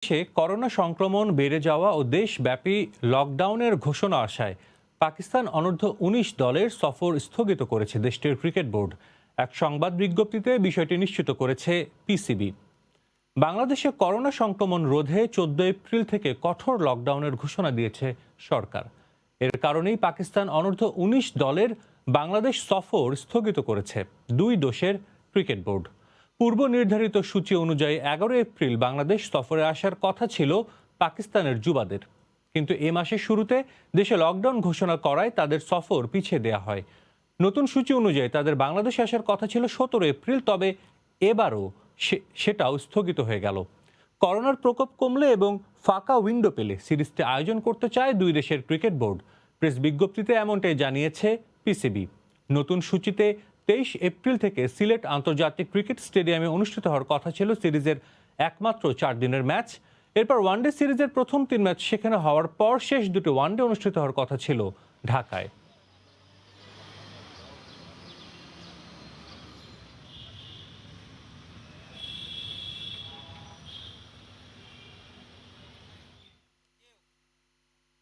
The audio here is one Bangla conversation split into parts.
দেশে করোনা সংক্রমণ বেড়ে যাওয়া ও দেশব্যাপী লকডাউনের ঘোষণা আসায় পাকিস্তান অনূর্ধ্ব-19 দলের সফর স্থগিত করেছে দেশটির ক্রিকেট বোর্ড। এক সংবাদ বিজ্ঞপ্তিতে বিষয়টি নিশ্চিত করেছে পিসিবি। বাংলাদেশে করোনা সংক্রমণ রোধে 14 এপ্রিল থেকে কঠোর লকডাউনের ঘোষণা দিয়েছে সরকার। এর কারণেই পাকিস্তান অনূর্ধ্ব-19 দলের বাংলাদেশ সফর স্থগিত করেছে দুই দেশের ক্রিকেট বোর্ড। পূর্ব নির্ধারিত সূচি অনুযায়ী 11 এপ্রিল বাংলাদেশ সফরে আসার কথা ছিল পাকিস্তানের যুবাদের, কিন্তু এ মাসের শুরুতে দেশে লকডাউন ঘোষণা করায় তাদের সফর পিছিয়ে দেওয়া হয়। নতুন সূচি অনুযায়ী তাদের বাংলাদেশে আসার কথা ছিল 17 এপ্রিল, তবে এবারও সেটাও স্থগিত হয়ে গেল। করোনার প্রকোপ কমলে এবং ফাঁকা উইন্ডো পেলে সিরিজটি আয়োজন করতে চায় দুই দেশের ক্রিকেট বোর্ড। প্রেস বিজ্ঞপ্তিতে এমনটাই জানিয়েছে পিসিবি। নতুন সূচিতে 23 এপ্রিল থেকে সিলেট আন্তর্জাতিক ক্রিকেট স্টেডিয়ামে অনুষ্ঠিত হওয়ার কথা ছিল সিরিজের একমাত্র 4 দিনের ম্যাচ। এরপর ওয়ানডে সিরিজের প্রথম 3 ম্যাচ সেখানে হওয়ার পর শেষ দুটি ওয়ানডে অনুষ্ঠিত হওয়ার কথা ছিল ঢাকায়।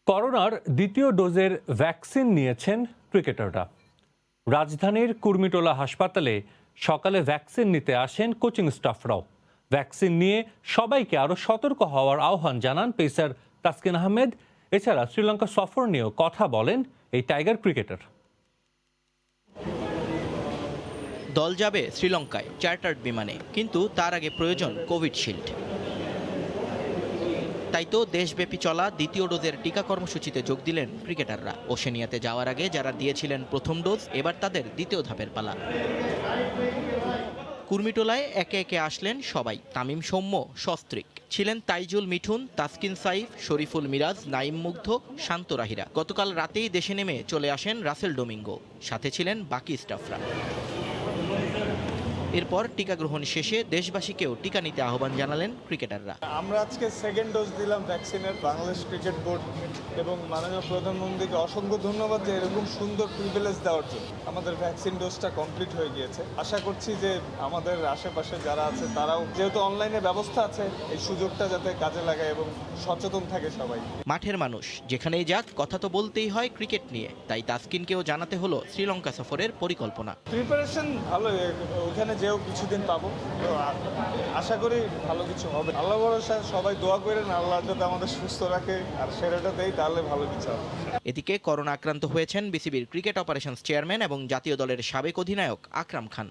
করোনার দ্বিতীয় ডোজের ভ্যাকসিন নিয়েছেন ক্রিকেটাররা। রাজধানীর কুর্মিটোলা হাসপাতালে সকালে ভ্যাকসিন নিতে আসেন কোচিং স্টাফরাও। ভ্যাকসিন নিয়ে সবাইকে আরও সতর্ক হওয়ার আহ্বান জানান পেসার তাসকিন আহমেদ। এছাড়া শ্রীলঙ্কা সফর নিয়েও কথা বলেন এই টাইগার ক্রিকেটার। দল যাবে শ্রীলঙ্কায় চার্টার্ড বিমানে, কিন্তু তার আগে প্রয়োজন কোভিড শিল্ড। তাই তো দেশব্যাপী চলা দ্বিতীয় ডোজের টিকা কর্মসূচিতে যোগ দিলেন ক্রিকেটাররা। ওশেনিয়াতে যাওয়ার আগে যারা দিয়েছিলেন প্রথম ডোজ, এবার তাদের দ্বিতীয় ধাপের পালা। কুর্মিটোলায় একে একে আসলেন সবাই। তামিম সৌম্য, সস্ত্রিক ছিলেন, তাইজুল মিঠুন, তাসকিন সাইফ, শরীফুল মিরাজ, নাইম মুগ্ধ, শান্ত রাহিরা। গতকাল রাতেই দেশে নেমে চলে আসেন রাসেল ডোমিঙ্গো, সাথে ছিলেন বাকি স্টাফরা। এরপর টিকা গ্রহণ শেষে দেশবাসীকেও টিকা নিতে আহ্বান জানালেন ক্রিকেটাররা। আমরা আজকে সেকেন্ড ডোজ দিলাম ভ্যাকসিনের। বাংলাদেশ ক্রিকেট বোর্ড এবং মাননীয় প্রধানমন্ত্রীকে অসংখ্য ধন্যবাদ যে এরকম সুন্দর প্রিভিলেজ দেওয়ার জন্য। আমাদের ভ্যাকসিন ডোজটা কমপ্লিট হয়ে গিয়েছে। আশা করছি যে আমাদের আশেপাশে যারা আছে তারাও, যেহেতু অনলাইনে ব্যবস্থা আছে, এই সুযোগটা যাতে কাজে লাগায় এবং সচেতন থাকে সবাই। মাঠের মানুষ যেখানেই যাক কথা তো বলতেই হয় ক্রিকেট নিয়ে, তাই তাসকিনকেও জানাতে হলো শ্রীলঙ্কা সফরের পরিকল্পনা। প্রিপারেশন ভালো, ওখানে যেও কিছুদিন পাবো, তো আশা করি ভালো কিছু হবে। আল্লাহ ভরসা, সবাই দোয়া করেন আল্লাহ যাতে আমাদের সুস্থ রাখে আর সেরাটা দেয়, তাহলে ভালো কিছু হবে। এদিকে করোনা আক্রান্ত হয়েছেন বিসিবির ক্রিকেট অপারেশনস চেয়ারম্যান এবং জাতীয় দলের সাবেক অধিনায়ক আকরাম খান।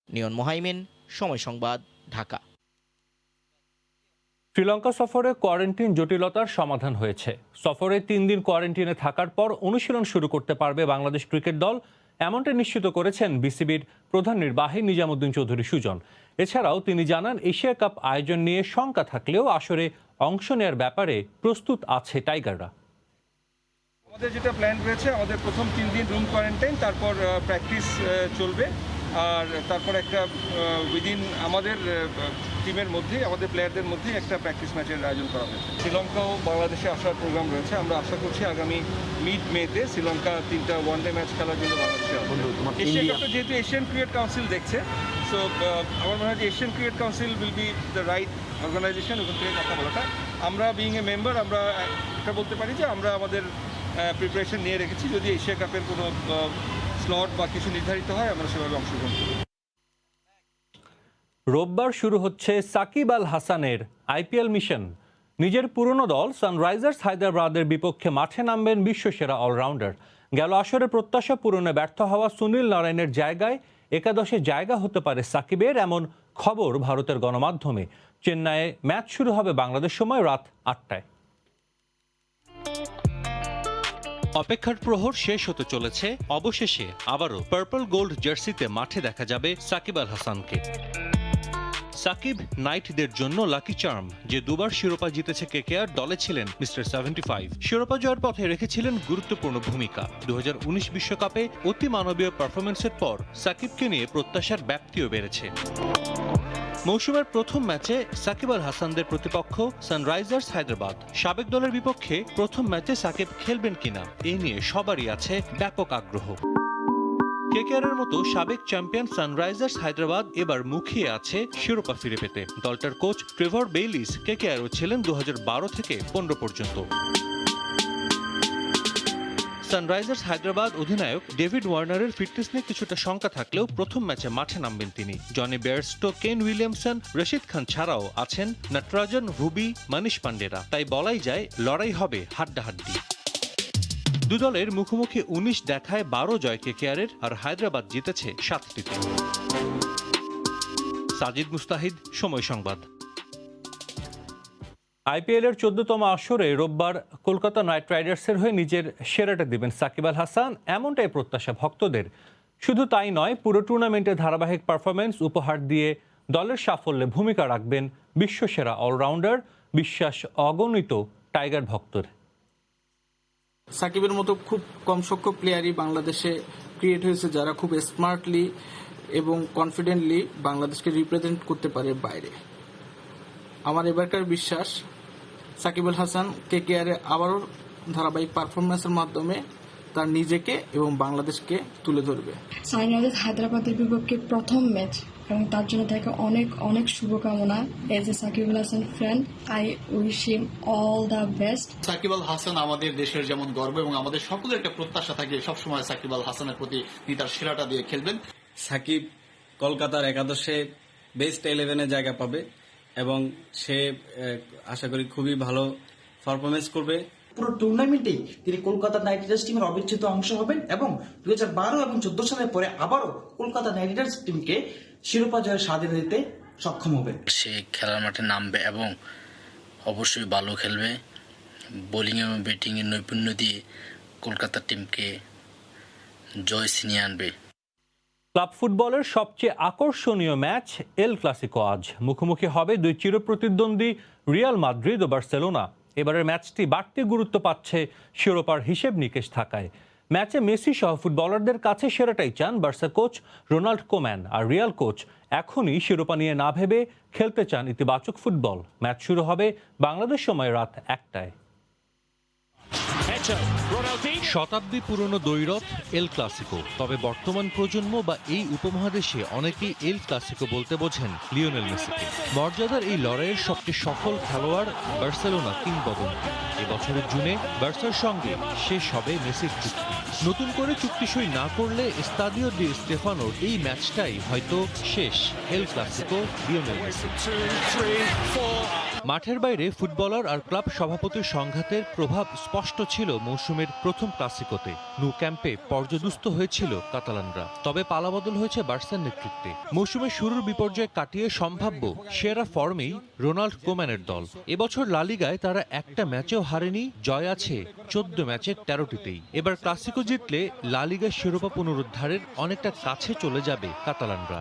নিয়ন মোহাইমিন, সময় সংবাদ, ঢাকা। শ্রীলঙ্কা সফরে কোয়ারেন্টিন জটিলতার সমাধান হয়েছে। সফরে 3 দিন কোয়ারেন্টিনে থাকার পর অনুশীলন শুরু করতে পারবে বাংলাদেশ ক্রিকেট দল, এমনটা নিশ্চিত করেছেন বিসিবির প্রধান নির্বাহী নিজামুদ্দিন চৌধুরী সুজন। এছাড়াও তিনি জানান, এশিয়া কাপ আয়োজন নিয়ে শঙ্কা থাকলেও আসরে অংশ নেওয়ার ব্যাপারে প্রস্তুত আছে টাইগাররা। আমাদের যেটা প্ল্যান রয়েছে, আমাদের প্রথম 3 দিন রুম কোয়ারেন্টাইন, তারপর প্র্যাকটিস চলবে, আর তারপর একটা উইদিন আমাদের টিমের মধ্যেই, আমাদের প্লেয়ারদের মধ্যেই একটা প্র্যাকটিস ম্যাচের আয়োজন করা হয়েছে। শ্রীলঙ্কাও বাংলাদেশে আসার প্রোগ্রাম রয়েছে। আমরা আশা করছি আগামী মিড মেতে শ্রীলঙ্কা 3টা ওয়ানডে ম্যাচ খেলার জন্য বাংলাদেশে আসবে। এশিয়া কাপটা যেহেতু এশিয়ান ক্রিকেট কাউন্সিল দেখছে, সো আমার মনে হয় যে Asian cricket council will be the right organization ওখান থেকে কথা বলাটা। আমরা বিইং এ মেম্বার, আমরা এটা বলতে পারি যে আমরা আমাদের প্রিপারেশন নিয়ে রেখেছি। যদি এশিয়া কাপের কোনো স্লট বা কিছু নির্ধারিত হয়, আমরা সেভাবে অংশগ্রহণ করব। রোববার শুরু হচ্ছে সাকিব আল হাসানের আইপিএল মিশন। নিজের পুরনো দল সানরাইজার্স হায়দ্রাবাদের বিপক্ষে মাঠে নামবেন বিশ্বসেরা অলরাউন্ডার। গেল আসরে প্রত্যাশা পূরণে ব্যর্থ হওয়া সুনীল নারায়ণের জায়গায় একাদশে জায়গা হতে পারে সাকিবের, এমন খবর ভারতের গণমাধ্যমে। চেন্নাইয়ে ম্যাচ শুরু হবে বাংলাদেশ সময় রাত 8টায়। অপেক্ষার প্রহর শেষ হতে চলেছে। অবশেষে আবারও পার্পল গোল্ড জার্সিতে মাঠে দেখা যাবে সাকিব আল হাসানকে। সাকিব নাইটদের জন্য লাকি চার্ম, যে দুবার শিরোপা জিতেছে কেকেআর। দলে ছিলেন মিস্টার 75। শিরোপা জয়ের পথে রেখেছিলেন গুরুত্বপূর্ণ ভূমিকা। 2019 বিশ্বকাপে অতি মানবীয় পারফরমেন্সের পর সাকিবকে নিয়ে প্রত্যাশার ব্যাপ্তিও বেড়েছে। মৌসুমের প্রথম ম্যাচে সাকিব আল হাসানদের প্রতিপক্ষ সানরাইজার্স হায়দ্রাবাদ। সাবেক দলের বিপক্ষে প্রথম ম্যাচে সাকিব খেলবেন কিনা এ নিয়ে সবারই আছে ব্যাপক আগ্রহ। কেকেআরের মতো সাবেক চ্যাম্পিয়ন সানরাইজার্স হায়দ্রাবাদ এবার মুখিয়ে আছে শিরোপা ফিরে পেতে। দলটার কোচ ট্রেভর বেইলিস কেকেআরও ছিলেন 2012 থেকে 15 পর্যন্ত। সানরাইজার্স হায়দ্রাবাদ অধিনায়ক ডেভিড ওয়ার্নারের ফিটনেস নিয়ে কিছুটা শঙ্কা থাকলেও প্রথম ম্যাচে মাঠে নামবেন তিনি। Jonny Bairstow, Kane Williamson, Rashid Khan ছাড়াও আছেন নটরাজন, ভুবি, মনীষ পান্ডেরা। তাই বলাই যায় লড়াই হবে হাড্ডাহাড্ডি। দু দলের মুখোমুখি 19 দেখায় 12 জয় কেকেআরের, আর হায়দ্রাবাদ জিতেছে 7টিতে। সাজিদ মুস্তাহিদ, সময় সংবাদ। আইপিএলের 14তম আসরে রোববার কলকাতা নাইট রাইডার্সের হয়ে নিজের সেরাটা দিবেন সাকিব আল হাসান, এমনটাই প্রত্যাশা ভক্তদের। শুধু তাই নয়, পুরো টুর্নামেন্টে ধারাবাহিক পারফরমেন্স উপহার দিয়ে দলের সাফল্যে ভূমিকা রাখবেন বিশ্বসেরা অলরাউন্ডার, বিশ্বাস অগণিত টাইগার ভক্তর। সাকিবের মতো খুব কম সংখ্যক প্লেয়ারই বাংলাদেশে ক্রিয়েট হয়েছে যারা খুব স্মার্টলি এবং কনফিডেন্টলি বাংলাদেশকে রিপ্রেজেন্ট করতে পারে বাইরে। আমার এবারকার বিশ্বাস সাকিব আল হাসান কেকেআরে আবারও ধারাবাহিক পারফরমেন্সের মাধ্যমে তার নিজেকে এবং বাংলাদেশকে তুলে ধরবে। সানরাইজার্স হায়দ্রাবাদের বিপক্ষে প্রথম ম্যাচ এবং তার জন্য তাকে অনেক অনেক শুভকামনা। As a Shakib Al Hasan fan, I wish him all the best. Shakib Al Hasan আমাদের দেশের যেমন গর্ব এবং আমাদের সকলের একটা প্রত্যাশা থাকে সবসময় সাকিব আল হাসানের প্রতি তিনি তার সেরাটা দিয়ে খেলবেন। সাকিব কলকাতার একাদশে বেস্ট 11-এ জায়গা পাবে এবং সে আশা করি খুবই ভালো পারফরমেন্স করবে। পুরো টুর্নামেন্টেই তিনি কলকাতা নাইট রাইডার্স টিমের অবিচ্ছেদ্য অংশ হবেন এবং 2012 এবং 2014 সালের পরে আবারও কলকাতা নাইট রাইডার্স টিমকে শিরোপা জয়ের স্বাদ এনে দিতে সক্ষম হবে। সে খেলার মাঠে নামবে এবং অবশ্যই ভালো খেলবে। বোলিং এবং ব্যাটিং এর নৈপুণ্য দিয়ে কলকাতা টিমকে জয় ছিনিয়ে আনবে। ক্লাব ফুটবলের সবচেয়ে আকর্ষণীয় ম্যাচ এল ক্লাসিকো আজ। মুখোমুখি হবে দুই চিরপ্রতিদ্বন্দ্বী রিয়াল মাদ্রিদ ও বার্সেলোনা। এবারের ম্যাচটি বাড়তি গুরুত্ব পাচ্ছে শিরোপার হিসেব নিকেশ থাকায়। ম্যাচে মেসি সহ ফুটবলারদের কাছে সেরাটাই চান বার্সা কোচ রোনাল্ড কোম্যান, আর রিয়াল কোচ এখনই শিরোপা নিয়ে না ভেবে খেলতে চান ইতিবাচক ফুটবল। ম্যাচ শুরু হবে বাংলাদেশ সময় রাত 1টায়। শতাব্দী পুরনো দ্বৈরথ এল ক্লাসিকো। তবে বর্তমান প্রজন্ম বা এই উপমহাদেশে অনেকেই এল ক্লাসিকো বলতে বোঝেন লিওনেল মেসিকে। মর্যাদার এই লড়াইয়ের সবচেয়ে সফল খেলোয়াড় বার্সেলোনা কিংবদন্তি। এবছরের জুনে বার্সার সঙ্গে শেষ হবে মেসির চুক্তি। নতুন করে চুক্তি সই না করলে স্তাদিও ডি স্টেফানোর এই ম্যাচটাই হয়তো শেষ এল ক্লাসিকো লিওনেল মেসি। মাঠের বাইরে ফুটবলার আর ক্লাব সভাপতির সংঘাতের প্রভাব স্পষ্ট ছিল মৌসুমের প্রথম ক্লাসিকোতে। নু ক্যাম্পে পর্যদুস্ত হয়েছিল কাতালানরা, তবে পালাবদল হয়েছে বার্সার নেতৃত্বে। মৌসুমের শুরুর বিপর্যয় কাটিয়ে সম্ভাব্য সেরা ফর্মেই রোনাল্ড কোম্যানের দল। এবছর লা লিগায় তারা একটা ম্যাচেও হারেনি, জয় আছে 14 ম্যাচের 13টিতেই। এবার ক্লাসিকো জিতলে লা লিগার শিরোপা পুনরুদ্ধারের অনেকটা কাছে চলে যাবে কাতালানরা।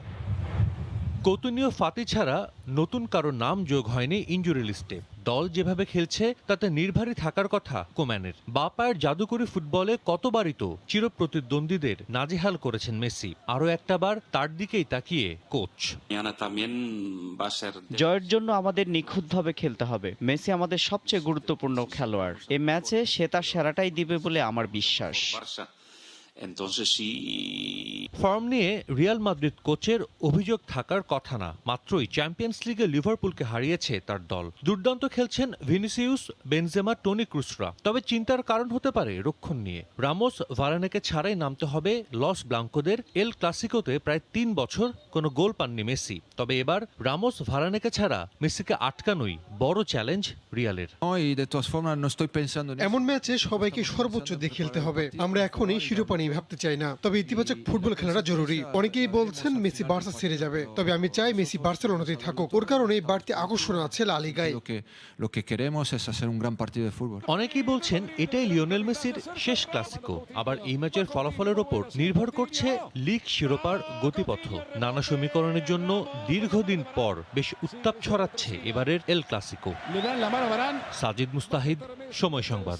কৌতুনীয় ফাতি ছাড়া নতুন কারো নাম যোগ হয়নি ইনজুরি লিস্টে। দল যেভাবে খেলছে তাতে নির্ভারী থাকার কথা কোম্যানের। বা পায়ের জাদুকরী ফুটবলে কতবারই তো চিরপ্রতিদ্বন্দ্বীদের নাজেহাল করেছেন মেসি। আরও একটাবার তার দিকেই তাকিয়ে কোচ। জয়ের জন্য আমাদের নিখুঁতভাবে খেলতে হবে। মেসি আমাদের সবচেয়ে গুরুত্বপূর্ণ খেলোয়াড়। এই ম্যাচে সে তার সেরাটাই দিবে বলে আমার বিশ্বাস। ফর্ম নিয়ে রিয়াল মাদ্রিদ কোচের অভিযোগ থাকার কথা না, মাত্রই চ্যাম্পিয়ন্স লিগে লিভারপুলকে হারিয়েছে তার দল। দুর্দান্ত খেলছেন ভিনিসিউস, বেনজেমা, টনি ক্রুসরা। তবে চিন্তার কারণ হতে পারে রক্ষণ নিয়ে। রামোস, ভারানেকে ছাড়াই নামতে হবে লস ব্লাঙ্কোদের। এল ক্লাসিকোতে প্রায় 3 বছর কোনো গোল পাননি মেসি। তবে এবার রামোস, ভারানেকে ছাড়া মেসিকে আটকানোই বড় চ্যালেঞ্জ রিয়ালের। এমন ম্যাচে সবাইকে সর্বোচ্চ দিয়ে খেলতে হবে। আমরা এখনই শিরোপা নিয়ে ভাবতে চাই না, তবে ইতিবাচক ফুটবল খেলাটা জরুরি। অনেকেই বলছেন মেসি বার্সা ছেড়ে যাবে, তবে আমি চাই মেসি বার্সেলোনাতেই থাকুক। ওর কারণে বাড়তি আকর্ষণ আছে লা লিগায়। অনেকেই বলছেন এটাই লিওনেল মেসির শেষ ক্লাসিকো। আবার এই ম্যাচের ফলাফলের ওপর নির্ভর করছে লিগ শিরোপার গতিপথ। নানা সমীকরণের জন্য দীর্ঘদিন পর বেশ উত্তাপ ছড়াচ্ছে এবারের এল ক্লাসিকো। সাজিদ মুস্তাহিদ, সময় সংবাদ।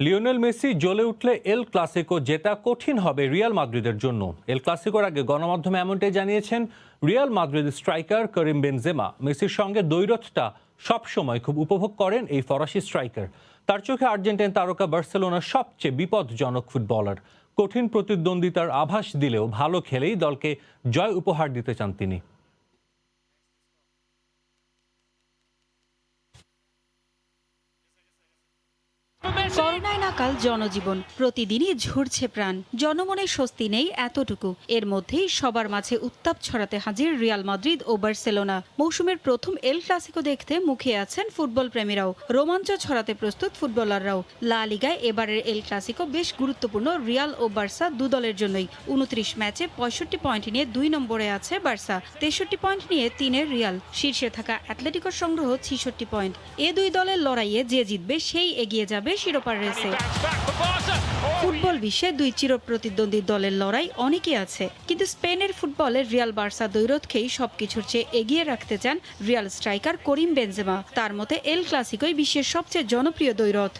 লিওনেল মেসি জ্বলে উঠলে এল ক্লাসিকো জেতা কঠিন হবে রিয়াল মাদ্রিদের জন্য। এল ক্লাসিকোর আগে গণমাধ্যমে এমনটাই জানিয়েছেন রিয়াল মাদ্রিদ স্ট্রাইকার করিম বেনজেমা। মেসির সঙ্গে দ্বৈরথটা সবসময় খুব উপভোগ করেন এই ফরাসি স্ট্রাইকার। তার চোখে আর্জেন্টাইন তারকা বার্সেলোনার সবচেয়ে বিপজ্জনক ফুটবলার। কঠিন প্রতিদ্বন্দ্বিতার আভাস দিলেও ভালো খেলেই দলকে জয় উপহার দিতে চান তিনি। করোনায় নাকাল জনজীবন, প্রতিদিনই ঝরছে প্রাণ, জনমনে স্বস্তি নেই এতটুকু। এর মধ্যেই সবার মাঝে উত্তাপ ছড়াতে হাজির রিয়াল মাদ্রিদ ও বার্সেলোনা। মৌসুমের প্রথম এল ক্লাসিকো দেখতে মুখিয়ে আছেন ফুটবল প্রেমীরাও, রোমাঞ্চ ছড়াতে প্রস্তুত ফুটবলাররাও। লা লিগায় এবারের এল ক্লাসিকো বেশ গুরুত্বপূর্ণ রিয়াল ও বার্সা দু দলের জন্যই। 29 ম্যাচে 65 পয়েন্ট নিয়ে 2 নম্বরে আছে বার্সা, 63 পয়েন্ট নিয়ে 3-এর রিয়াল। শীর্ষে থাকা অ্যাটলেটিকোর সংগ্রহ 66 পয়েন্ট। এ দুই দলের লড়াইয়ে যে জিতবে সেই এগিয়ে যাবে শিরোপার রেসে। ফুটবল বিশ্বে দুই চিরপ্রতিদ্বন্দ্বী দলের লড়াই অনেকই আছে, কিন্তু স্পেনের ফুটবলের রিয়াল বার্সা দ্বৈরথকেই সবকিছুর চেয়ে এগিয়ে রাখতে চান রিয়াল স্ট্রাইকার করিম বেনজেমা। তার মতে এল ক্লাসিকোই বিশ্বের সবচেয়ে জনপ্রিয় দ্বৈরথ।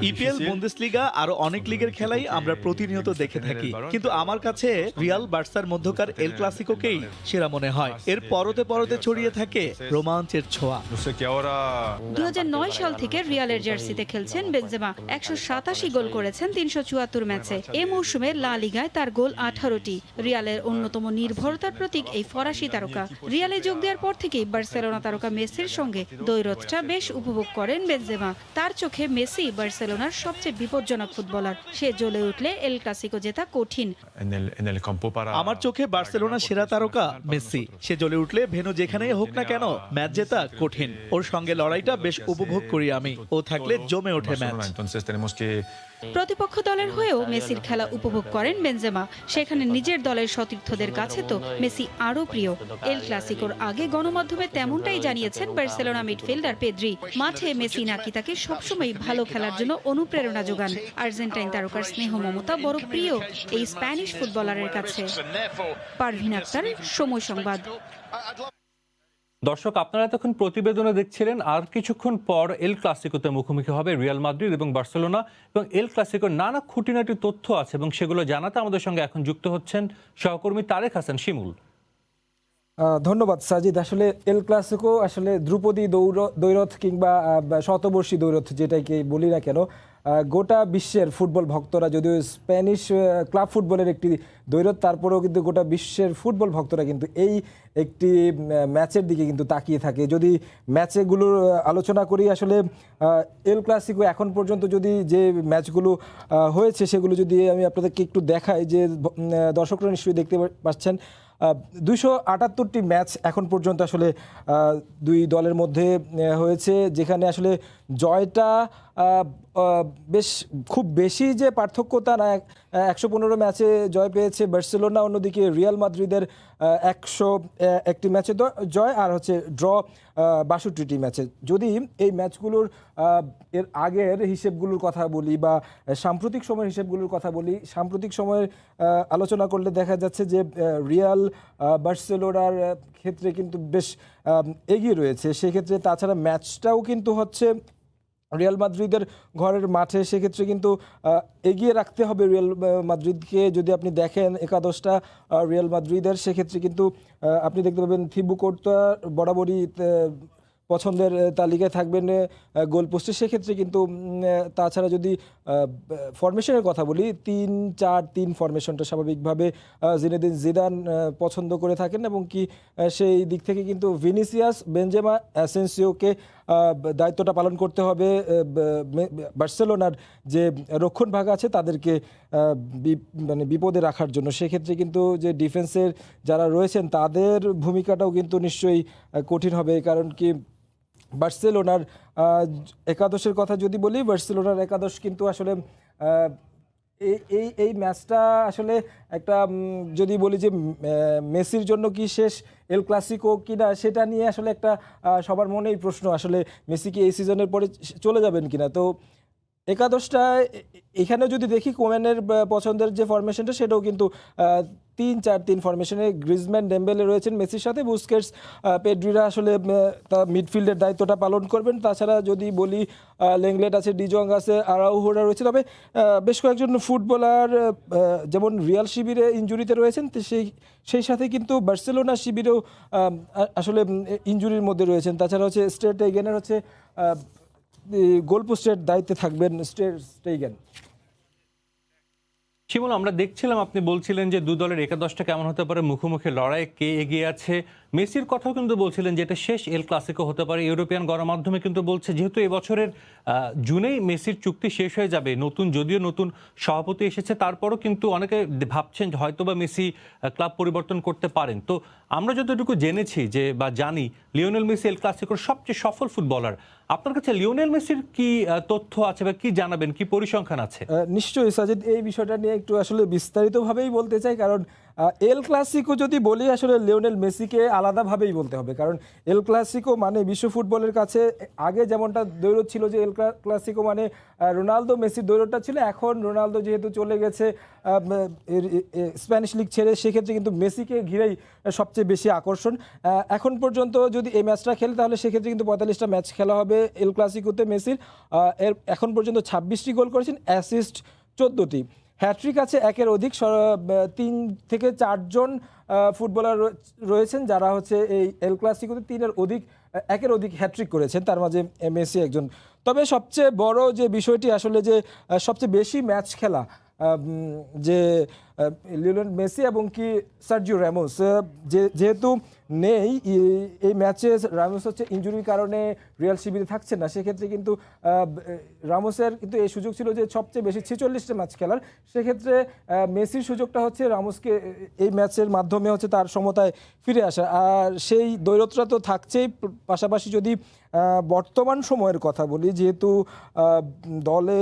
ইপিএল, বুন্দেসলিগা আরো অনেক লিগের খেলাই আমরা প্রতিনিয়ত দেখে থাকি, কিন্তু আমার কাছে রিয়াল বার্সার মধ্যকার এল ক্লাসিকোকেই সেরা মনে হয়। এর পরতে পরতে ছড়িয়ে থাকে রোমাঞ্চের ছোঁয়া। 2009 সাল থেকে রিয়ালের জার্সিতে খেলছেন বেনজেমা। 187 গোল করেছেন 374 ম্যাচে। এ মৌসুমে লা লিগায় তার গোল 18টি। রিয়ালের অন্যতম নির্ভরতার প্রতীক এই ফরাসি তারকা। রিয়ালে যোগ দেওয়ার পর থেকেই বার্সেলোনা তারকা মেসির সঙ্গে দ্বৈরথটা বেশ উপভোগ করেন বেনজেমা। তার চোখে মেসি বার্সেলোনার সবচেয়ে বিপজ্জনক ফুটবলার। সে জ্বলে উঠলে এল ক্লাসিকো জেতা কঠিন। আমার চোখে বার্সেলোনার সেরা তারকা মেসি। সে জ্বলে উঠলে ভেন্যু যেখানেই হোক না কেন ম্যাচ জেতা কঠিন। ওর সঙ্গে লড়াইটা বেশ উপভোগ করি আমি। ও থাকলে জমে ওঠে ম্যাচ। প্রতিপক্ষ দলের হয়েও মেসির খেলা উপভোগ করেন বেনজেমা। সেখানে নিজের দলের সতীর্থদের কাছে তো মেসি আরও প্রিয়। এল ক্লাসিকোর আগে গণমাধ্যমে তেমনটাই জানিয়েছেন বার্সেলোনা মিডফিল্ডার পেদ্রি। মাঠে মেসি নাকি তাকে সবসময় ভালো খেলার জন্য অনুপ্রেরণা যোগান। আর্জেন্টাইন তারকার স্নেহ মমতা বড় প্রিয় এই স্প্যানিশ ফুটবলারের কাছে। পারভিন আক্তার, সময় সংবাদ। দর্শক, আপনারা এতক্ষণ প্রতিবেদনে দেখছিলেন। আর কিছুক্ষণ পর এল ক্লাসিকোতে মুখোমুখি হবে রিয়াল মাদ্রিদ এবং বার্সেলোনা, এবং এল ক্লাসিকোর নানা খুঁটিনাটি তথ্য আছে এবং সেগুলো জানাতে আমাদের সঙ্গে এখন যুক্ত হচ্ছেন সহকর্মী তারেক হাসান শিমুল। ধন্যবাদ সাজিদ। আসলে এল ক্লাসিকো আসলে ধ্রুপদী দ্বৈরথ কিংবা শতবর্ষী দ্বৈরথ যেটাকে বলি না কেন, গোটা বিশ্বের ফুটবল ভক্তরা, যদিও স্প্যানিশ ক্লাব ফুটবলের একটি দ্বৈরথ, তারপরেও কিন্তু গোটা বিশ্বের ফুটবল ভক্তরা কিন্তু এই একটি ম্যাচের দিকে কিন্তু তাকিয়ে থাকে। যদি ম্যাচগুলোর আলোচনা করি, আসলে এল ক্লাসিকো এখন পর্যন্ত যদি যে ম্যাচগুলো হয়েছে সেগুলো যদি আমি আপনাদেরকে একটু দেখাই, যে দর্শকরা নিশ্চয়ই দেখতে পাচ্ছেন 278টি ম্যাচ এখন পর্যন্ত আসলে দুই দলের মধ্যে হয়েছে, যেখানে আসলে জয়টা বেশ খুব বেশি যে পার্থক্য তা না। 115 ম্যাচে জয় পেয়েছে বার্সেলোনা, অন্যদিকে রিয়াল মাদ্রিদের 101টি ম্যাচে জয়, আর হচ্ছে ড্র 62টি ম্যাচে। যদি এই ম্যাচগুলোর এর আগের হিসেবগুলোর কথা বলি বা সাম্প্রতিক সময়ের হিসেবগুলোর কথা বলি, সাম্প্রতিক সময়ের আলোচনা করলে দেখা যাচ্ছে যে রিয়াল বার্সেলোনার ক্ষেত্রে কিন্তু বেশ এগিয়ে রয়েছে। সেক্ষেত্রে তাছাড়া ম্যাচটাও কিন্তু হচ্ছে রিয়াল মাদ্রিদের ঘরের মাঠে, সেক্ষেত্রে কিন্তু এগিয়ে রাখতে হবে রিয়াল মাদ্রিদকে। যদি আপনি দেখেন একাদশটা রিয়াল মাদ্রিদের, সেক্ষেত্রে কিন্তু আপনি দেখতে পাবেন থিবু কর্তোয়া বরাবরই পছন্দের তালিকায় থাকবেন গোলপোস্টে। সেক্ষেত্রে কিন্তু তাছাড়া যদি ফরমেশনের কথা বলি, 3-4-3 ফরমেশনটা স্বাভাবিকভাবে জিনেদিন জিদান পছন্দ করে থাকেন, এবং কি সেই দিক থেকে কিন্তু ভিনিসিয়াস, বেনজেমা, অ্যাসেন্সিওকে দায়িত্বটা পালন করতে হবে। বার্সেলোনার যে রক্ষণ ভাগ আছে তাদেরকে মানে বিপদে রাখার জন্য। সেক্ষেত্রে কিন্তু যে ডিফেন্সের যারা রয়েছেন তাদের ভূমিকাটাও কিন্তু নিশ্চয়ই কঠিন হবে, কারণ কি বার্সেলোনার একাদশের কথা যদি বলি, বার্সেলোনার একাদশ কিন্তু আসলে এই ম্যাচটা আসলে একটা যদি বলি যে মেসির জন্য কি শেষ এল ক্লাসিকো কিনা, সেটা নিয়ে আসলে একটা সবার মনেই প্রশ্ন, আসলে মেসি কি এই সিজনের পরে চলে যাবেন কিনা। তো একাদশটা এখানে যদি দেখি কোম্যানের পছন্দের যে ফরমেশনটা, সেটাও কিন্তু 3-4-3 ফরমেশনে গ্রিজম্যান, ডেম্বেলে রয়েছেন মেসির সাথে, বুস্কেটস, পেড্রিরা আসলে মিডফিল্ডের দায়িত্বটা পালন করবেন। তাছাড়া যদি বলি লেংলেট আছে, ডিজং আছে, আরাউহোরা রয়েছে। তবে বেশ কয়েকজন ফুটবলার যেমন রিয়াল শিবিরে ইনজুরিতে রয়েছেন, সেই সাথে কিন্তু বার্সেলোনা শিবিরেও আসলে ইনজুরির মধ্যে রয়েছেন। তাছাড়া হচ্ছে স্টেগেনের হচ্ছে গোলপোস্টের দায়িত্বে থাকবেন স্টেগেন। শিমুল, আমরা দেখছিলাম আপনি বলছিলেন যে দু দলের একাদশটা কেমন হতে পারে, মুখোমুখি লড়াই, কে এগিয়ে আছে। মেসির কথাও কিন্তু বলছিলেন যে এটা শেষ এল ক্লাসিকো হতে পারে। ইউরোপিয়ান গণমাধ্যমে কিন্তু বলছে যেহেতু এবছরের জুনেই মেসির চুক্তি শেষ হয়ে যাবে, যদিও নতুন সভাপতি এসেছে, তারপরও কিন্তু অনেকে ভাবছেন যে হয়তোবা মেসি ক্লাব পরিবর্তন করতে পারেন। তো আমরা যতটুকু জেনেছি বা জানি লিওনেল মেসি এল ক্লাসিকোর সবচেয়ে সফল ফুটবলার। আপনার কাছে লিওনেল মেসির কি তথ্য আছে বা কি জানাবেন, কি পরিসংখ্যান আছে? নিশ্চয়ই সাজিদ, এই বিষয়টা নিয়ে একটু আসলে বিস্তারিতভাবেই বলতে চাই, কারণ এল ক্লাসিকো যদি বলি আসলে লিওনেল মেসিকে আলাদাভাবেই বলতে হবে। কারণ এল ক্লাসিকো মানে বিশ্ব ফুটবলের কাছে আগে যেমনটা দৈরত ছিল যে এল ক্লাসিকো মানে রোনালদো মেসির দৈরতটা ছিল, এখন রোনালদো যেহেতু চলে গেছে স্প্যানিশ লিগ ছেড়ে, সেক্ষেত্রে কিন্তু মেসিকে ঘিরেই সবচেয়ে বেশি আকর্ষণ। এখন পর্যন্ত যদি এই ম্যাচটা খেলে তাহলে সেক্ষেত্রে কিন্তু 45টা ম্যাচ খেলা হবে এল ক্লাসিকোতে মেসির। এখন পর্যন্ত 26টি গোল করেছেন, অ্যাসিস্ট 14টি। হ্যাট্রিক আছে একের অধিক, 3 থেকে 4 জন ফুটবলার রয়েছেন যারা হচ্ছে এই এল ক্লাসিকোতে একের অধিক হ্যাট্রিক করেছেন, তার মাঝে মেসি একজন। তবে সবচেয়ে বড় যে বিষয়টি আসলে যে সবচেয়ে বেশি ম্যাচ খেলা যে লিওনেল মেসি এবং কি সার্জিও রামোস, যেহেতু নেই এই ম্যাচে, রামোস হচ্ছে ইনজুরির কারণে রিয়াল শিবিরে থাকছেন না, সেক্ষেত্রে কিন্তু রামোসের কিন্তু এই সুযোগ ছিল যে সবচেয়ে বেশি 46টা ম্যাচ খেলার। সেক্ষেত্রে মেসির সুযোগটা হচ্ছে রামোসকে এই ম্যাচের মাধ্যমে হচ্ছে তার সমতায় ফিরে আসা, আর সেই দ্বৈরথটা তো থাকছেই। পাশাপাশি যদি বর্তমান সময়ের কথা বলি, যেহেতু দলে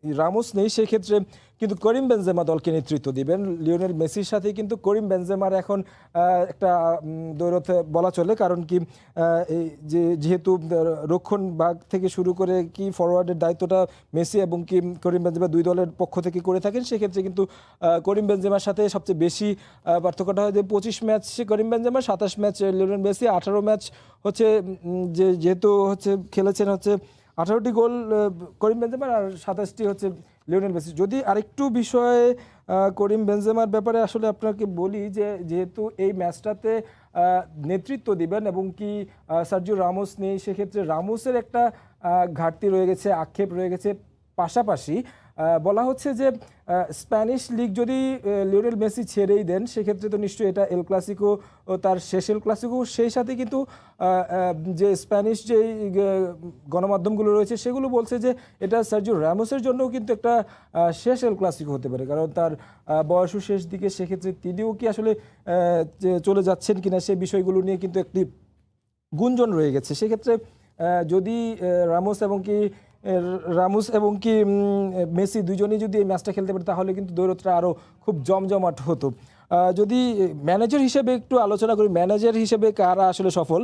রামোস নেই, সেক্ষেত্রে কিন্তু করিম বেনজেমা দলকে নেতৃত্ব দিবেন। লিওনেল মেসির সাথে কিন্তু করিম বেনজেমার এখন একটা দৈরথ বলা চলে, কারণ কি যেহেতু রক্ষণ ভাগ থেকে শুরু করে কি ফরওয়ার্ডের দায়িত্বটা মেসি এবং কি করিম বেনজেমা দুই দলের পক্ষ থেকে করে থাকেন, সেক্ষেত্রে কিন্তু করিম বেনজেমার সাথে সবচেয়ে বেশি পার্থক্যটা হয় যে 25 ম্যাচ করিম Benzema, 27 match Lionel Messi, 18 match হচ্ছে যেহেতু হচ্ছে খেলেছেন হচ্ছে 18টি গোল করিম বেনজেমার আর 27টি হচ্ছে লিওনেল মেসি। যদি আরেকটু বিষয়ে করিম বেনজেমার ব্যাপারে আসলে আপনাকে বলি যে যেহেতু এই ম্যাচটাতে নেতৃত্ব দিবেন এবং কি সার্জিও রামোস নেই, সেক্ষেত্রে রামোসের একটা ঘাটতি রয়ে গেছে, আক্ষেপ রয়ে গেছে। পাশাপাশি বলা হচ্ছে যে স্প্যানিশ লিগ যদি লিওনেল মেসি ছেড়েই দেন, সেক্ষেত্রে তো নিশ্চয়ই এটা এল ক্লাসিকো তার শেষ এল ক্লাসিকো। সেই সাথে কিন্তু যে স্প্যানিশ যে গণমাধ্যমগুলো রয়েছে সেগুলো বলছে যে এটা সার্জিও রামোসের জন্যও কিন্তু একটা শেষ এল ক্লাসিকো হতে পারে, কারণ তার বয়সও শেষ দিকে। সেক্ষেত্রে তিনিও কি আসলে চলে যাচ্ছেন কিনা সেই বিষয়গুলো নিয়ে কিন্তু একটি গুঞ্জন রয়ে গেছে। সেক্ষেত্রে যদি রামোস এবং কি মেসি দুজনেই যদি এই ম্যাচটা খেলতে পারে তাহলে কিন্তু দ্বৈরথটা আরও খুব জমজমাট হতো। যদি ম্যানেজার হিসেবে একটু আলোচনা করি, ম্যানেজার হিসেবে কারা আসলে সফল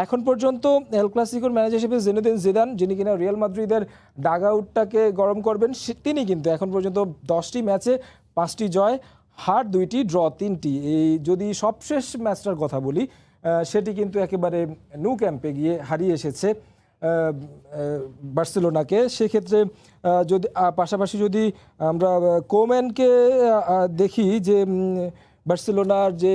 এখন পর্যন্ত এল ক্লাসিকোর ম্যানেজার হিসেবে জিনেদিন জিদান, যিনি কিনা রিয়াল মাদ্রিদের ডাগ আউটটাকে গরম করবেন, তিনি কিন্তু এখন পর্যন্ত 10টি ম্যাচে 5টি জয়, হার 2টি, ড্র 3টি। এই যদি সবশেষ ম্যাচটার কথা বলি, সেটি কিন্তু একেবারে ন্যু ক্যাম্পে গিয়ে হারিয়ে এসেছে বার্সেলোনাকে। সেক্ষেত্রে যদি পাশাপাশি যদি আমরা কোম্যানকে দেখি যে বার্সেলোনার যে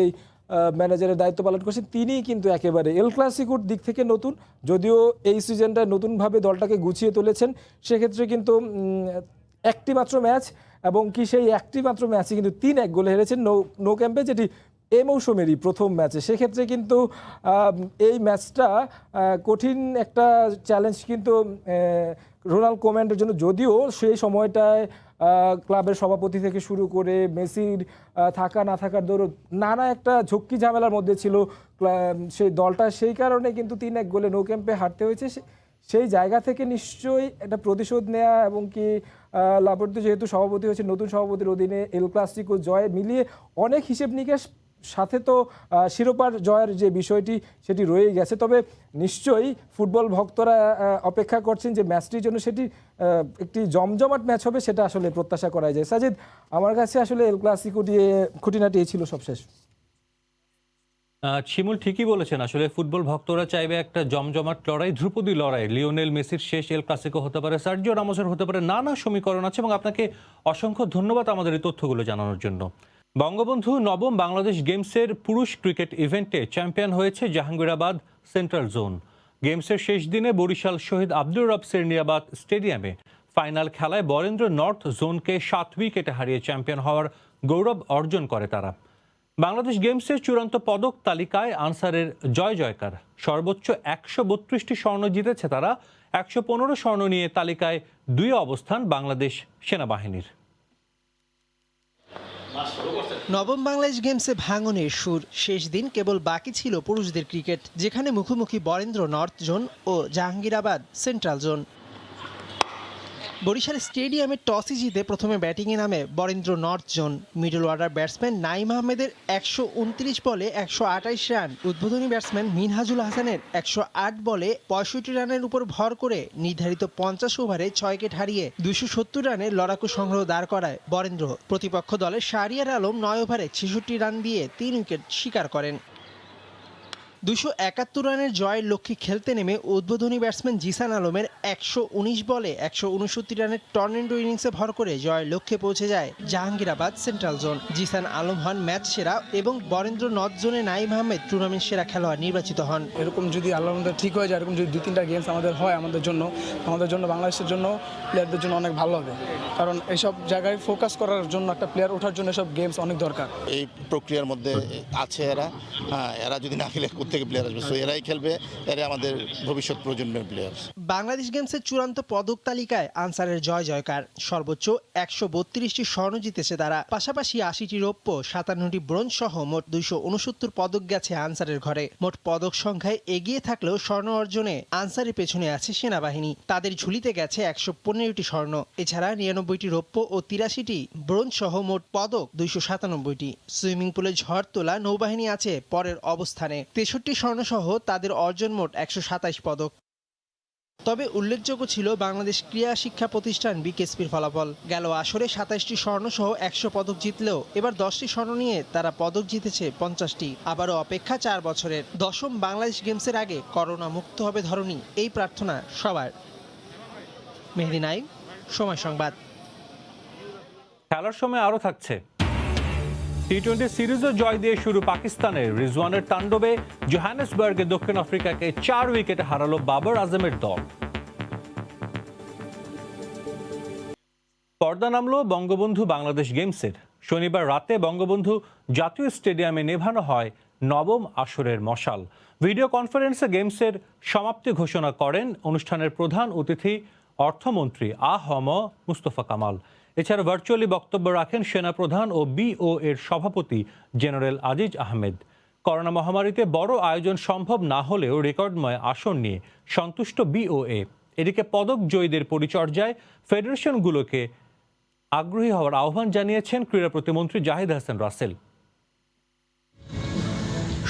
ম্যানেজারের দায়িত্ব পালন করছেন, তিনি কিন্তু একেবারে এল ক্লাসিকোর দিক থেকে নতুন, যদিও এই সিজনটা নতুনভাবে দলটাকে গুছিয়ে তুলেছেন। সেক্ষেত্রে কিন্তু একটি মাত্র ম্যাচ এবং কি সেই একটি মাত্র ম্যাচে কিন্তু 3-1 গোলে হেরেছেন নো ক্যাম্পে, যেটি এই মৌসুমেরই প্রথম ম্যাচে। সেক্ষেত্রে কিন্তু এই ম্যাচটা কঠিন একটা চ্যালেঞ্জ কিন্তু রোনাল্ড কোম্যানের জন্য, যদিও সেই সময়টায় ক্লাবের সভাপতি থেকে শুরু করে মেসির থাকা না থাকার দৌড় নানা একটা ঝক্কি ঝামেলার মধ্যে ছিল সেই দলটা, সেই কারণে কিন্তু 3-1 গোলে নো ক্যাম্পে হারতে হয়েছে। সেই জায়গা থেকে নিশ্চয়ই একটা প্রতিশোধ নেওয়া এবং কি লাপোর্তে যেহেতু সভাপতি হয়েছে, নতুন সভাপতির অধীনে এল ক্লাসিকো জয় মিলিয়ে অনেক হিসেব নিকেশ, সাথে তো শিরোপার জয়ের যে বিষয়টি সেটি রয়েই গেছে। তবে নিশ্চয়ই ফুটবল ভক্তরা অপেক্ষা করছেন যে ম্যাচটির জন্য সেটি একটি জমজমাট ম্যাচ হবে, সেটা আসলে প্রত্যাশা করা যায়। সাজিদ, আমার কাছে আসলে এল ক্লাসিকো দিয়ে খুঁটিনাটি এই ছিল সবশেষ। শিমুল ঠিকই বলেছেন, আসলে ফুটবল ভক্তরা চাইবে একটা জমজমাট লড়াই, ধ্রুপদী লড়াই। লিওনেল মেসির শেষ এল ক্লাসিকো হতে পারে, সার্জিও রামোসের হতে পারে, নানা সমীকরণ আছে। এবং আপনাকে অসংখ্য ধন্যবাদ আমাদের এই তথ্যগুলো জানানোর জন্য। বঙ্গবন্ধু 9ম বাংলাদেশ গেমসের পুরুষ ক্রিকেট ইভেন্টে চ্যাম্পিয়ন হয়েছে জাহাঙ্গীরাবাদ সেন্ট্রাল জোন। গেমসের শেষ দিনে বরিশাল শহীদ আব্দুর রব সেরনিয়াবাদ স্টেডিয়ামে ফাইনাল খেলায় বরেন্দ্র নর্থ জোনকে 7 উইকেটে হারিয়ে চ্যাম্পিয়ন হওয়ার গৌরব অর্জন করে তারা। বাংলাদেশ গেমসের চূড়ান্ত পদক তালিকায় আনসারের জয় জয়কার। সর্বোচ্চ 132টি স্বর্ণ জিতেছে তারা। 115 স্বর্ণ নিয়ে তালিকায় 2 অবস্থান বাংলাদেশ সেনাবাহিনীর। নবম বাংলাদেশ গেমসে ভাঙনের সুর। শেষ দিন কেবল বাকি ছিল পুরুষদের ক্রিকেট, যেখানে মুখোমুখি বরেন্দ্র নর্থ জোন ও জাহাঙ্গীরাবাদ সেন্ট্রাল জোন। বরিশাল স্টেডিয়ামে টসে জিতে প্রথমে ব্যাটিংয়ে নামে Barendra north zone. Middle order batsman Naim আহমেদের 129 বলে 128 রান, উদ্বোধনী ব্যাটসম্যান মিনহাজুল হাসানের 108 বলে 65 রানের উপর ভর করে নির্ধারিত 50 ওভারে 6 উইকেট হারিয়ে 270 রানের লড়াকু সংগ্রহ দাঁড় করায় বরেন্দ্র। প্রতিপক্ষ দলের শাহরিয়ার আলম 9 ওভারে 66 রান দিয়ে 3 উইকেট শিকার করেন। 271 রানের জয়ের লক্ষ্যে খেলতে নেমে উদ্বোধনী ব্যাটসম্যান জিসান আলমের 119 বলে 169 রানের টর্নেডো ইনিংসে ভর করে জয়ের লক্ষ্যে পৌঁছে যায় জাহাঙ্গীরাবাদ সেন্ট্রাল জোন। জিসান আলম হন ম্যাচ সেরা এবং বরেন্দ্র নর্থ জোনে নাইম আহমেদ টুর্নামেন্ট সেরা খেলোয়াড় নির্বাচিত হন। এরকম যদি আল্লাহর মধ্যে ঠিক হয়ে যায়, এরকম যদি 2-3টা গেমস আমাদের হয় আমাদের জন্য বাংলাদেশের জন্য, প্লেয়ারদের জন্য অনেক ভালো হবে। কারণ এইসব জায়গায় ফোকাস করার জন্য একটা প্লেয়ার ওঠার জন্য এসব গেমস অনেক দরকার। এই প্রক্রিয়ার মধ্যে আছে এরা যদি না খেলে থেকে প্লেয়ার আসবে, সো এরাই খেলবে, এরা আমাদের ভবিষ্যৎ প্রজন্মের প্লেয়ার। বাংলাদেশ গেমসের চূড়ান্ত পদক তালিকায় আনসারের জয় জয়কার। সর্বোচ্চ 132টি স্বর্ণ জিতেছে তারা। পাশাপাশি 80টি রৌপ্য, 57টি ব্রোঞ্জ সহ মোট 269 পদক গেছে আনসারের ঘরে। মোট পদক সংখ্যায় এগিয়ে থাকলেও স্বর্ণ অর্জনে আনসারের পেছনে আছে সেনাবাহিনী। তাদের ঝুলিতে গেছে 115টি স্বর্ণ। এছাড়া 99টি রৌপ্য ও 83টি ব্রোঞ্জ সহ মোট পদক 297টি। সুইমিং পুলে ঝড় তোলা নৌবাহিনী আছে পরের অবস্থানে। 63 স্বর্ণ সহ তাদের অর্জন মোট 127 পদক। তবে উল্লেখযোগ্য ছিল বাংলাদেশ ক্রীড়া শিক্ষা প্রতিষ্ঠান বিকেএসপির ফলাফল। গেল আসরে 27টি স্বর্ণ সহ 100 পদক জিতলেও এবার 10টি স্বর্ণ নিয়ে তারা পদক জিতেছে 50টি। আবারও অপেক্ষা 4 বছরের। 10ম বাংলাদেশ গেমসের আগে করোনা মুক্ত হবে ধরনী, এই প্রার্থনা সবার। মেহেদী নাইম, সময় সংবাদ। খেলার সময় আরও থাকছে। টি-20 সিরিজও জয় দিয়ে শুরু পাকিস্তানের। রিজওয়ানের তাণ্ডবে জোহানেসবার্গে দক্ষিণ আফ্রিকাকে 4 উইকেটে হারালো বাবর আজমের দল। পর্দা নামলো বঙ্গবন্ধু বাংলাদেশ গেমসের। শনিবার রাতে বঙ্গবন্ধু জাতীয় স্টেডিয়ামে নেভানো হয় নবম আসরের মশাল। ভিডিও কনফারেন্সে গেমসের সমাপ্তি ঘোষণা করেন অনুষ্ঠানের প্রধান অতিথি অর্থমন্ত্রী আ.হ.ম মুস্তফা কামাল। এছাড়া ভার্চুয়ালি বক্তব্য রাখেন সেনাপ্রধান ও বিও এর সভাপতি জেনারেল আজিজ আহমেদ। করোনা মহামারীতে বড় আয়োজন সম্ভব না হলেও রেকর্ডময় আসন নিয়ে সন্তুষ্ট বিওএ। এদিকে পদক জয়ীদের পরিচর্যায় ফেডারেশনগুলোকে আগ্রহী হওয়ার আহ্বান জানিয়েছেন ক্রীড়া প্রতিমন্ত্রী জাহিদ হাসান রাসেল।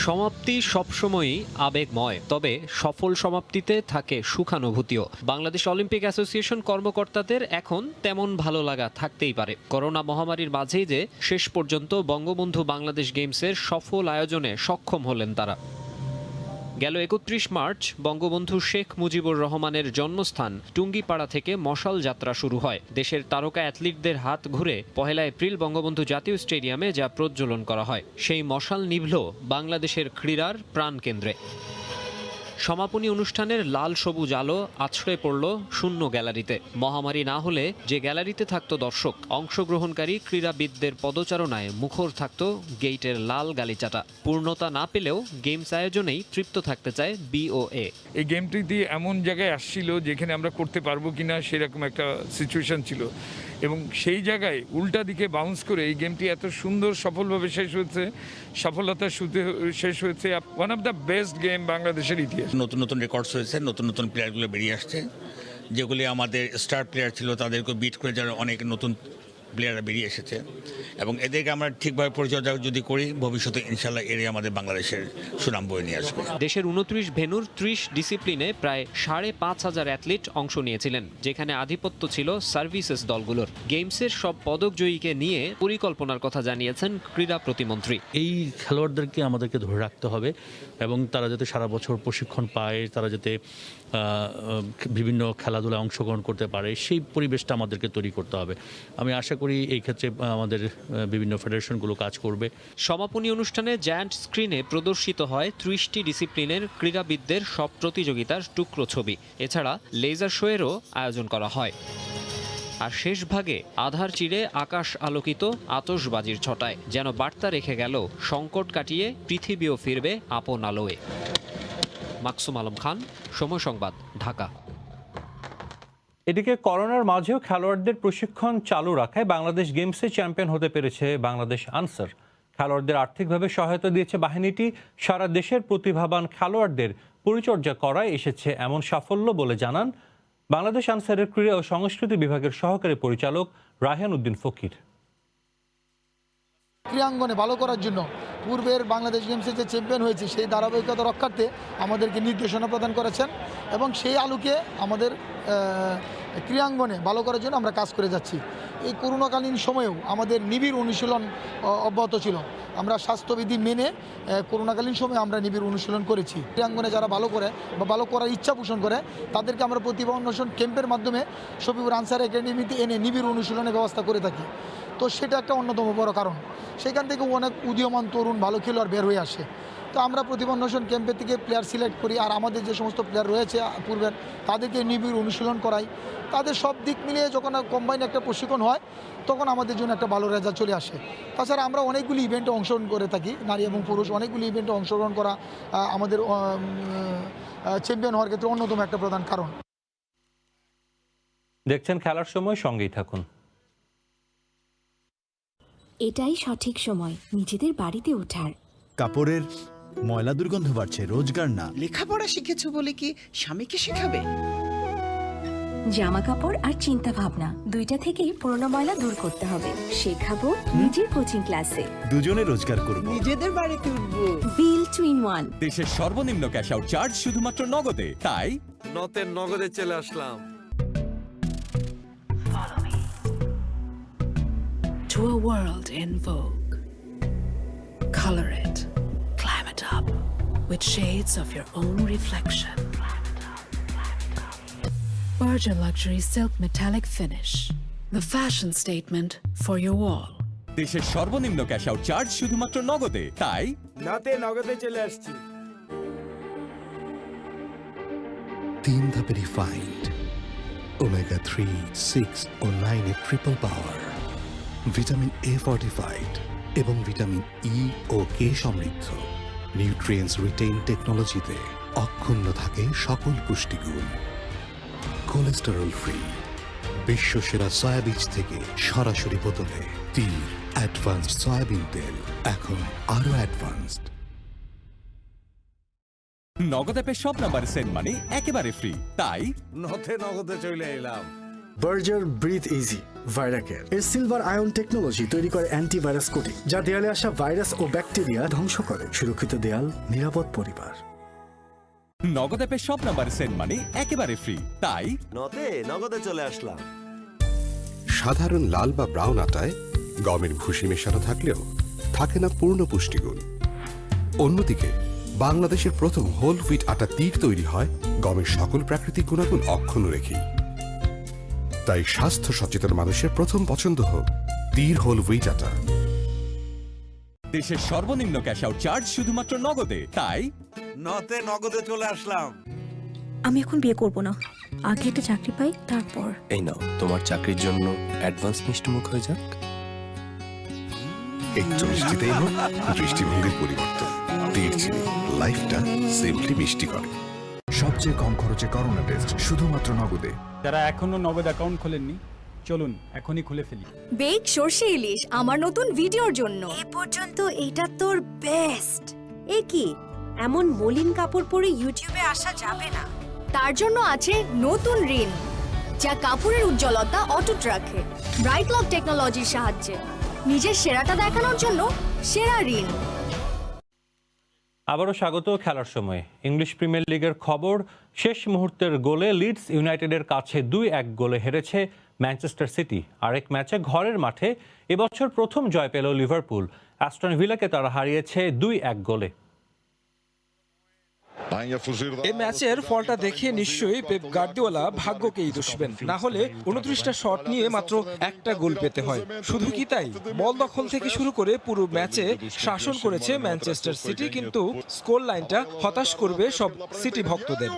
সমাপ্তি সবসময়ই আবেগময়, তবে সফল সমাপ্তিতে থাকে সুখানুভূতিও। বাংলাদেশ অলিম্পিক অ্যাসোসিয়েশন কর্মকর্তাদের এখন তেমন ভালো লাগা থাকতেই পারে। করোনা মহামারীর মাঝেই যে শেষ পর্যন্ত বঙ্গবন্ধু বাংলাদেশ গেমসের সফল আয়োজনে সক্ষম হলেন তারা। গেল 31 মার্চ বঙ্গবন্ধু শেখ মুজিবুর রহমানের জন্মস্থান টুঙ্গিপাড়া থেকে মশাল যাত্রা শুরু হয়। দেশের তারকা অ্যাথলিটদের হাত ঘুরে 1 এপ্রিল বঙ্গবন্ধু জাতীয় স্টেডিয়ামে যা প্রজ্বলন করা হয়। সেই মশাল নিভল বাংলাদেশের ক্রীড়ার প্রাণকেন্দ্রে। সমাপনী অনুষ্ঠানের লাল সবুজ আলো আছড়ে পড়ল শূন্য গ্যালারিতে। মহামারী না হলে যে গ্যালারিতে থাকতো দর্শক, অংশগ্রহণকারী ক্রীড়াবিদদের পদচারণায় মুখর থাকতো গেইটের লাল গালিচাটা। পূর্ণতা না পেলেও গেমস আয়োজনেই তৃপ্ত থাকতে চায় বিওএ। এই গেমটি দিয়ে এমন জায়গায় আসছিল যেখানে আমরা করতে পারবো কিনা সেরকম একটা সিচুয়েশন ছিল, এবং সেই জায়গায় উল্টা দিকে বাউন্স করে এই গেমটি এত সুন্দর সফলভাবে শেষ হয়েছে, সফলতার সাথে শেষ হয়েছে। One of the best game বাংলাদেশের ইতিহাস। নতুন নতুন রেকর্ডস হয়েছে, নতুন নতুন প্লেয়ারগুলো বেরিয়ে আসছে। যেগুলি আমাদের স্টার প্লেয়ার ছিল তাদেরকে বিট করে যারা অনেক নতুন প্লেয়াররা বেরিয়ে এসেছে, এবং এদেরকে আমরা ঠিকভাবে পরিচর্যা যদি করি ভবিষ্যতে ইনশাল্লাহ এরাই আমাদের বাংলাদেশের সুনাম বয়ে নিয়ে আসবে। দেশের 29 ভেন্যুর 30 ডিসিপ্লিনে প্রায় 5,500 অ্যাথলিট অংশ নিয়েছিলেন, যেখানে আধিপত্য ছিল সার্ভিসেস দলগুলোর। গেমসের সব পদকজয়ীকে নিয়ে পরিকল্পনার কথা জানিয়েছেন ক্রীড়া প্রতিমন্ত্রী। এই খেলোয়াড়দেরকে আমাদেরকে ধরে রাখতে হবে এবং তারা যাতে সারা বছর প্রশিক্ষণ পায়, তারা যাতে বিভিন্ন খেলাধুলায় অংশগ্রহণ করতে পারে, সেই পরিবেশটা আমাদেরকে তৈরি করতে হবে। আমি আশা করি এই ক্ষেত্রে আমাদের বিভিন্ন ফেডারেশনগুলো কাজ করবে। সমাপনী অনুষ্ঠানে জায়ান্ট স্ক্রিনে প্রদর্শিত হয় 30টি ডিসিপ্লিনের ক্রীড়াবিদদের সব প্রতিযোগিতার টুকরো ছবি। এছাড়া লেজার শোয়েরও আয়োজন করা হয়। আর শেষ ভাগে আধার চিরে আকাশ আলোকিত আতশবাজির ছটায় যেন বার্তা রেখে গেল সংকট কাটিয়ে পৃথিবীও ফিরবে আপন আলোয়। মাকসুম আলম খান, সময় সংবাদ, ঢাকা। এদিকে করোনার মাঝেও খেলোয়াড়দের প্রশিক্ষণ চালু রাখায় বাংলাদেশ গেমসে চ্যাম্পিয়ন হতে পেরেছে বাংলাদেশ আনসার। খেলোয়াড়দের আর্থিকভাবে সহায়তা দিয়েছে বাহিনীটি। সারা দেশের প্রতিভাবান খেলোয়াড়দের পরিচর্যা করায় এসেছে এমন সাফল্য বলে জানান বাংলাদেশ আনসারের ক্রীড়া ও সংস্কৃতি বিভাগের সহকারী পরিচালক রায়হান উদ্দিন ফকির। ক্রীড়াঙ্গনে ভালো করার জন্য পূর্বের বাংলাদেশ গেমসে যে চ্যাম্পিয়ন হয়েছে সেই ধারাবাহিকতা রক্ষার্থে আমাদেরকে নির্দেশনা প্রদান করেছেন এবং সেই আলোকে আমাদের ক্রীড়াঙ্গনে ভালো করার জন্য আমরা কাজ করে যাচ্ছি। এই করোনাকালীন সময়েও আমাদের নিবিড় অনুশীলন অব্যাহত ছিল। আমরা স্বাস্থ্যবিধি মেনে করোনাকালীন সময়ে আমরা নিবিড় অনুশীলন করেছি। ক্রীড়াঙ্গনে যারা ভালো করে বা ভালো করার ইচ্ছা পোষণ করে তাদেরকে আমরা প্রতিভা অন্বেষণ ক্যাম্পের মাধ্যমে শফিকুর আনসার একাডেমিতে এনে নিবিড় অনুশীলনের ব্যবস্থা করে থাকি। তো সেটা একটা অন্যতম বড় কারণ। সেখান থেকে অনেক উদীয়মান তরুণ ভালো খেলোয়াড় বের হয়ে আসে। তো আমরা প্রতিভা অন্বেষণ ক্যাম্পের থেকে প্লেয়ার সিলেক্ট করি আর আমাদের যে সমস্ত প্লেয়ার রয়েছে পূর্বের তাদেরকে নিবিড় অনুশীলন করাই। তাদের সব দিক মিলিয়ে যখন কম্বাইন একটা প্রশিক্ষণ হয় তখন আমাদের জন্য একটা ভালো রেজাল্ট চলে আসে। তাছাড়া আমরা অনেকগুলি ইভেন্টে অংশগ্রহণ করে থাকি, নারী এবং পুরুষ অনেকগুলি ইভেন্টে অংশগ্রহণ করা আমাদের চ্যাম্পিয়ন হওয়ার ক্ষেত্রে অন্যতম একটা প্রধান কারণ। দেখছেন খেলার সময়, সঙ্গেই থাকুন। এটাই সঠিক সময় নিজেদের বাড়িতে ওঠার। কাপড়ের ময়লা দুর্গন্ধ বাড়ছে, রোজগার না। লেখাপড়া শিখেছো বলে কি স্বামীকে শেখাবে? জামা কাপড় আর চিন্তা ভাবনা দুইটা থেকেই পুরনো ময়লা দূর করতে হবে। শেখাবো নিজের কোচিং ক্লাসে। দুজনে রোজগার করব, নিজেদের বাড়িতে উঠবো। Wheel 2-in-1। দেশের সর্বনিম্ন ক্যাশ আউট চার্জ শুধুমাত্র নগদে, তাই নগদে চলে আসলাম। To a world in vogue. Color it, climb it up with shades of your own reflection. Berger Luxury Silk Metallic Finish. The fashion statement for your wall. দেশের সর্বনিম্ন ক্যাশ আউট চার্জ শুধুমাত্র নগদে, তাই নগদে চলে আসছি। 3 ধাপে রিফাইন্ড ওমেগা 3, 6 ও 9 এর triple power, vitamin A fortified এবং ভিটামিন ই ও কে সমৃদ্ধ নিউট্রিয়েন্টস রিটেইন টেকনোলজিতে অক্ষুণ্ণ থাকে সকল পুষ্টিগুণ। কোলেস্টেরল ফ্রি বিশ্বসেরা সয়াবীজ থেকে সরাসরি বোতলে তীর অ্যাডভান্সড সয়াবিন তেল, এখন আরো অ্যাডভান্সড। নগদ অ্যাপে সব নাম্বার সেন্ড মানি একেবারে ফ্রি, তাই নগদে চলে এলাম। বার্জার ব্রিথ ইজি ভাইরাকের এর সিলভার আয়ন টেকনোলজি তৈরি করে অ্যান্টিভাইরাস কোটিং, যা দেয়ালে আসা ভাইরাস ও ব্যাকটেরিয়া ধ্বংস করে। সুরক্ষিত দেয়াল, নিরাপদ পরিবার। নগদ অ্যাপে সব নাম্বার সেন্ড মানি একেবারে ফ্রি, তাই নগদে চলে আসলাম। সাধারণ লাল বা ব্রাউন আটায় গমের ভুসি মেশানো থাকলেও থাকে না পূর্ণ পুষ্টিগুণ। অন্যদিকে বাংলাদেশের প্রথম হোল হুইট আটা তীর তৈরি হয় গমের সকল প্রাকৃতিক গুণাগুণ অক্ষুণ্ণ রেখেই। তাই স্বাস্থ্য সচেতন মানুষের প্রথম পছন্দ হোক তীর হোল হুইট আটা। দেশের সর্বনিম্ন ক্যাশ আউট চার্জ শুধুমাত্র নগদে, তাই নগদে চলে আসলাম। আমি এখন বিয়ে করব না, আগে একটা চাকরি পাই তারপর। এই নাও তোমার চাকরির জন্য অ্যাডভান্স মিষ্টিমুখ হয়ে যাক। একটু মিষ্টিতেই হোক দৃষ্টিভঙ্গির পরিবর্তন। তীর চিনি লাইফটা সিম্পলি মিষ্টি করে। সবচেয়ে কম খরচে করোনা টেস্ট শুধুমাত্র নগদে। যারা এখনো নগদ অ্যাকাউন্ট খোলেননি, চলুন এখনই খুলে ফেলি। বেক সরষে ইলিশ আমার নতুন ভিডিওর জন্য। এ পর্যন্ত এটা তোর বেস্ট। এ কি এমন মলিন কাপড় পরে ইউটিউবে আসা যাবে না। তার জন্য আছে নতুন রিন, যা কাপড়ের উজ্জ্বলতা অটুট রাখে ব্রাইট লক টেকনোলজির সাহায্যে। নিজের সেরাটা দেখানোর জন্য সেরা রিন। আবারও স্বাগত খেলার সময়। ইংলিশ প্রিমিয়ার লিগের খবর, শেষ মুহূর্তের গোলে লিডস ইউনাইটেডের কাছে 2-1 গোলে হেরেছে ম্যানচেস্টার সিটি। আরেক ম্যাচে ঘরের মাঠে এবছর প্রথম জয় পেল লিভারপুল। অ্যাস্টন ভিলাকে তারা হারিয়েছে 2-1 গোলে। এই ম্যাচের ফলটা দেখে নিশ্চয়ই পেপ গার্দিওলা ভাগ্যকেই দোষবেন, না হলে 29টা শট নিয়ে মাত্র একটা গোল পেতে হয়। শুধু কি তাই, বল দখল থেকে শুরু করে পুরো ম্যাচে শাসন করেছে ম্যানচেস্টার সিটি, কিন্তু স্কোর লাইনটা হতাশ করবে সব সিটি ভক্তদের।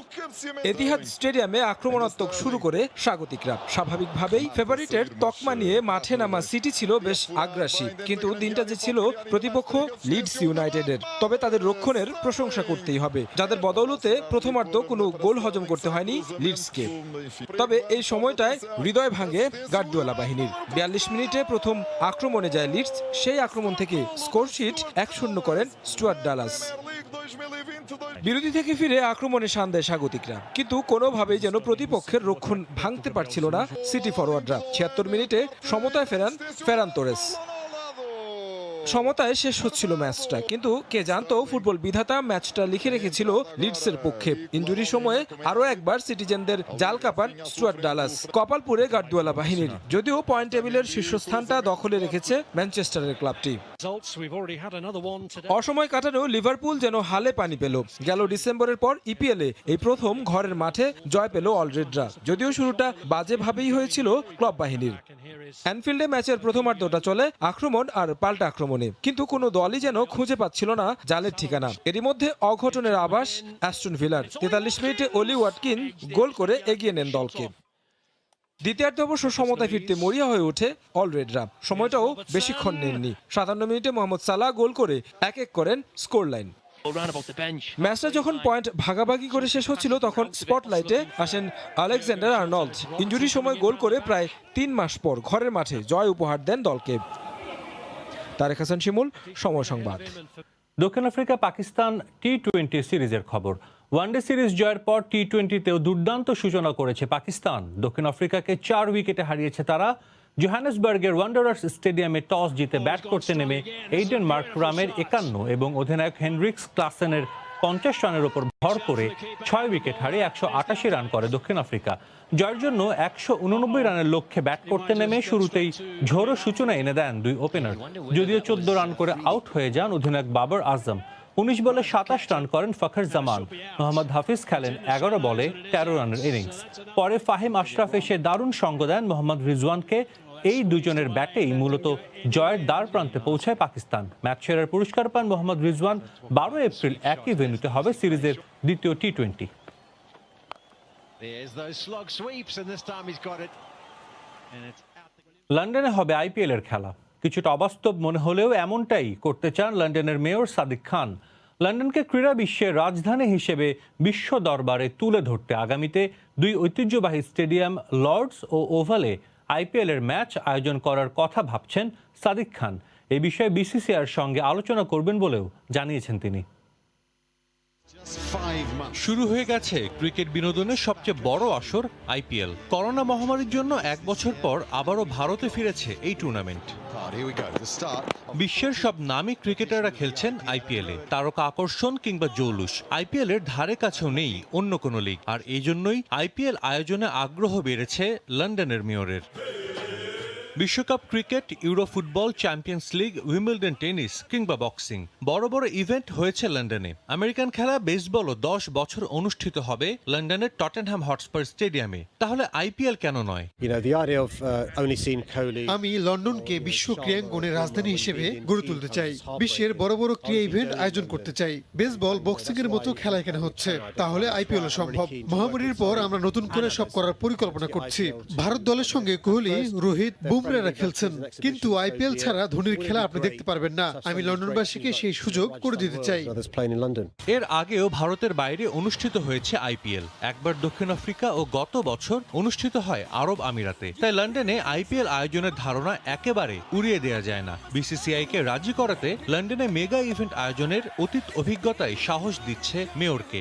এতিহাদ স্টেডিয়ামে আক্রমণাত্মক শুরু করে স্বাগতিকরা। স্বাভাবিকভাবেই ফেভারিটের তকমা নিয়ে মাঠে নামা সিটি ছিল বেশ আগ্রাসী, কিন্তু দিনটা যে ছিল প্রতিপক্ষ লিডস ইউনাইটেডের। তবে তাদের রক্ষণের প্রশংসা করতেই হবে, যাদের বদৌলতে প্রথমার্ধ কোনো গোল হজম করতে হয়নি লিডসকে। তবে এই সময়টায় হৃদয় ভাঙে গার্দিওলা বাহিনীর। 42 মিনিটে প্রথম আক্রমণে যায় লিডস, সেই আক্রমণ থেকে স্কোরশিট 1-0 করেন স্টুয়ার্ট ডালাস। বিরতি থেকে ফিরে আক্রমণে শান দেয় স্বাগতিকরা, কিন্তু কোনোভাবেই যেন প্রতিপক্ষের রক্ষণ ভাঙতে পারছিল না সিটি ফরওয়ার্ডরা। 76 মিনিটে সমতায় ফেরান ফেরান তোরেস। সমতায় শেষ হচ্ছিল ম্যাচটা, কিন্তু কে জানতো ফুটবল বিধাতা ম্যাচটা লিখে রেখেছিল লিডসের পক্ষে। ইনজুরি সময়ে আরও একবার সিটিজেনদের জাল কাপান স্টুয়ার্ট ডালাস। কপাল পুড়ে গার্দিওলা বাহিনীর, যদিও পয়েন্ট টেবিলের শীর্ষস্থানটা দখলে রেখেছে ম্যানচেস্টারের ক্লাবটি। অসময় কাটানো লিভারপুল যেন হালে পানি পেল। গেল ডিসেম্বরের পর ইপিএলে এই প্রথম ঘরের মাঠে জয় পেল অলরেডরা, যদিও শুরুটা বাজেভাবেই হয়েছিল ক্লাব বাহিনীর। অ্যানফিল্ডে ম্যাচের প্রথমার্ধটা চলে আক্রমণ আর পাল্টা আক্রমণে, কিন্তু কোনো দলই যেন খুঁজে পাচ্ছিল না জালের ঠিকানা। এরই মধ্যে অঘটনের আভাস অ্যাস্টন ভিলার। 43 মিনিটে অলি ওয়াটকিন গোল করে এগিয়ে নেন দলকে। দ্বিতীয়ার্ধে অবশ্য সমতায় ফিরতে মরিয়া হয়ে ওঠে অলরেডরা, সময়টাও বেশিক্ষণ নেননি। 57 মিনিটে মোহাম্মদ সালাহ গোল করে 1-1 করেন স্কোর লাইন। ম্যাচটা যখন পয়েন্ট ভাগাভাগি করে শেষ হচ্ছিল, তখন স্পটলাইটে আসেন আলেকজান্ডার আর্নল্ড। ইনজুরি সময় গোল করে প্রায় 3 মাস পর ঘরের মাঠে জয় উপহার দেন দলকে। তারেক হাসান শিমুল, সময় সংবাদ। দক্ষিণ আফ্রিকা পাকিস্তান টি-20 সিরিজের খবর। ওয়ানডে সিরিজ জয়ের পর টি-20তেও দুর্দান্ত সূচনা করেছে পাকিস্তান। দক্ষিণ আফ্রিকাকে 4 উইকেটে হারিয়েছে তারা। জোহানেসবার্গের ওয়ান্ডারার্স স্টেডিয়ামে টস জিতে ব্যাট করতে নেমে এইডেন মার্করামের 51 এবং অধিনায়ক হেনরিক্স ক্লাসেনের 50 রানের ওপর ভর করে 6 উইকেট হারিয়ে 188 রান করে দক্ষিণ আফ্রিকা। জয়ের জন্য 189 রানের লক্ষ্যে ব্যাট করতে নেমে শুরুতেই ঝোড়ো সূচনা এনে দেন দুই ওপেনার। যদিও 14 রান করে আউট হয়ে যান অধিনায়ক বাবর আজম। 19 বলে 27 রান করেন ফখর জামান। মোহাম্মদ হাফিজ খেলেন 11 বলে 13 রানের ইনিংস। পরে ফাহিম আশরাফ এসে দারুণ সঙ্গ দেন মোহাম্মদ রিজওয়ানকে। এই দুজনের ব্যাটেই মূলত জয়ের দ্বার প্রান্তে পৌঁছায় পাকিস্তান। ম্যাচ সেরার পুরস্কার পান মোহাম্মদ রিজওয়ান। 12 এপ্রিল একই ভেন্যুতে হবে সিরিজের দ্বিতীয় টি-20। লন্ডনে হবে আইপিএল এর খেলা। কিছুটা অবাস্তব মনে হলেও এমনটাই করতে চান লন্ডনের মেয়র সাদিক খান। লন্ডনকে ক্রীড়া বিশ্বের রাজধানী হিসেবে বিশ্ব দরবারে তুলে ধরতে আগামীতে 2 ঐতিহ্যবাহী স্টেডিয়াম লর্ডস ও ওভালে আইপিএল এর ম্যাচ আয়োজন করার কথা ভাবছেন সাদিক খান। এই বিষয়ে বিসিসিআইয়ের সঙ্গে আলোচনা করবেন বলেও জানিয়েছেন তিনি। শুরু হয়ে গেছে ক্রিকেট বিনোদনের সবচেয়ে বড় আসর আইপিএল। করোনা মহামারীর জন্য 1 বছর পর আবারও ভারতে ফিরেছে এই টুর্নামেন্ট। বিশ্বের সব নামী ক্রিকেটাররা খেলছেন আইপিএলে। তারকা আকর্ষণ কিংবা জৌলুস আইপিএল-এর ধারে কাছেও নেই অন্য কোনো লিগ। আর এই জন্যই আইপিএল আয়োজনে আগ্রহ বেড়েছে লন্ডনের মেয়রের। বিশ্বকাপ cricket, euro football, champions league, Wimbledon tennis কিংবা বক্সিং, বড় বড় ইভেন্ট হয়েছে লন্ডনে। আমেরিকান খেলা বেসবলও 10 বছর অনুষ্ঠিত হবে লন্ডনের টটেনহ্যাম হটস্পার স্টেডিয়ামে। তাহলে আইপিএল কেন নয়? আমি লন্ডনকে বিশ্ব ক্রীড়াঙ্গনের রাজধানী হিসেবে গড়ে তুলতে চাই। বিশ্বের বড় বড় ক্রীড়া ইভেন্ট আয়োজন করতে চাই। বেসবল, বক্সিং এর মতো খেলা এখানে হচ্ছে, তাহলে আইপিএল সম্ভব। মহামারীর পর আমরা নতুন করে সব করার পরিকল্পনা করছি। ভারত দলের সঙ্গে কোহলি, রোহিত, বুমরারা খেলছেন, কিন্তু আইপিএল ছাড়া ধোনির খেলা আপনি দেখতে পারবেন না। আমি লন্ডনবাসীকে সেই সুযোগ করে দিতে চাই। এর আগেও ভারতের বাইরে অনুষ্ঠিত হয়েছে আইপিএল, একবার দক্ষিণ আফ্রিকা ও গত বছর অনুষ্ঠিত হয় আরব আমিরাতে। তাই লন্ডনে আইপিএল আয়োজনের ধারণা একেবারে উড়িয়ে দেওয়া যায় না। বিসিসিআইকে রাজি করাতে লন্ডনে মেগা ইভেন্ট আয়োজনের অতীত অভিজ্ঞতাই সাহস দিচ্ছে মেয়রকে।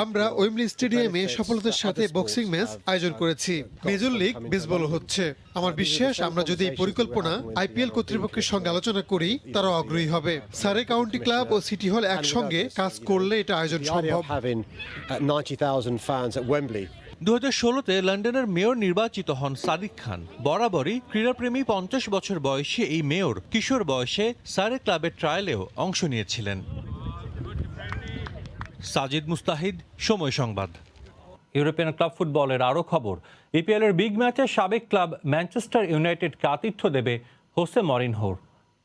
আমরা ওয়েম্বলি স্টেডিয়ামে সফলতার সাথে বক্সিং ম্যাচ আয়োজন করেছি। মেজর লিগ বেসবল হচ্ছে। আমার বিশ্বাস আমরা যদি এই পরিকল্পনা আইপিএল কর্তৃপক্ষের সঙ্গে আলোচনা করি, তারা আগ্রহী হবে। সারে কাউন্টি ক্লাব ও সিটি হল একসঙ্গে কাজ করলে এটা আয়োজন সম্ভব। 2016-তে লন্ডনের মেয়র নির্বাচিত হন সাদিক খান। বরাবরই ক্রীড়াপ্রেমী 50 বছর বয়সী এই মেয়র কিশোর বয়সে সারে ক্লাবের ট্রায়ালেও অংশ নিয়েছিলেন। সাজিদ মুস্তাহিদ, সময় সংবাদ। ইউরোপিয়ান ক্লাব ফুটবলের আরও খবর। ইপিএলের বিগ ম্যাচে সাবেক ক্লাব ম্যানচেস্টার ইউনাইটেডকে আতিথ্য দেবে হোসে মরিনহোর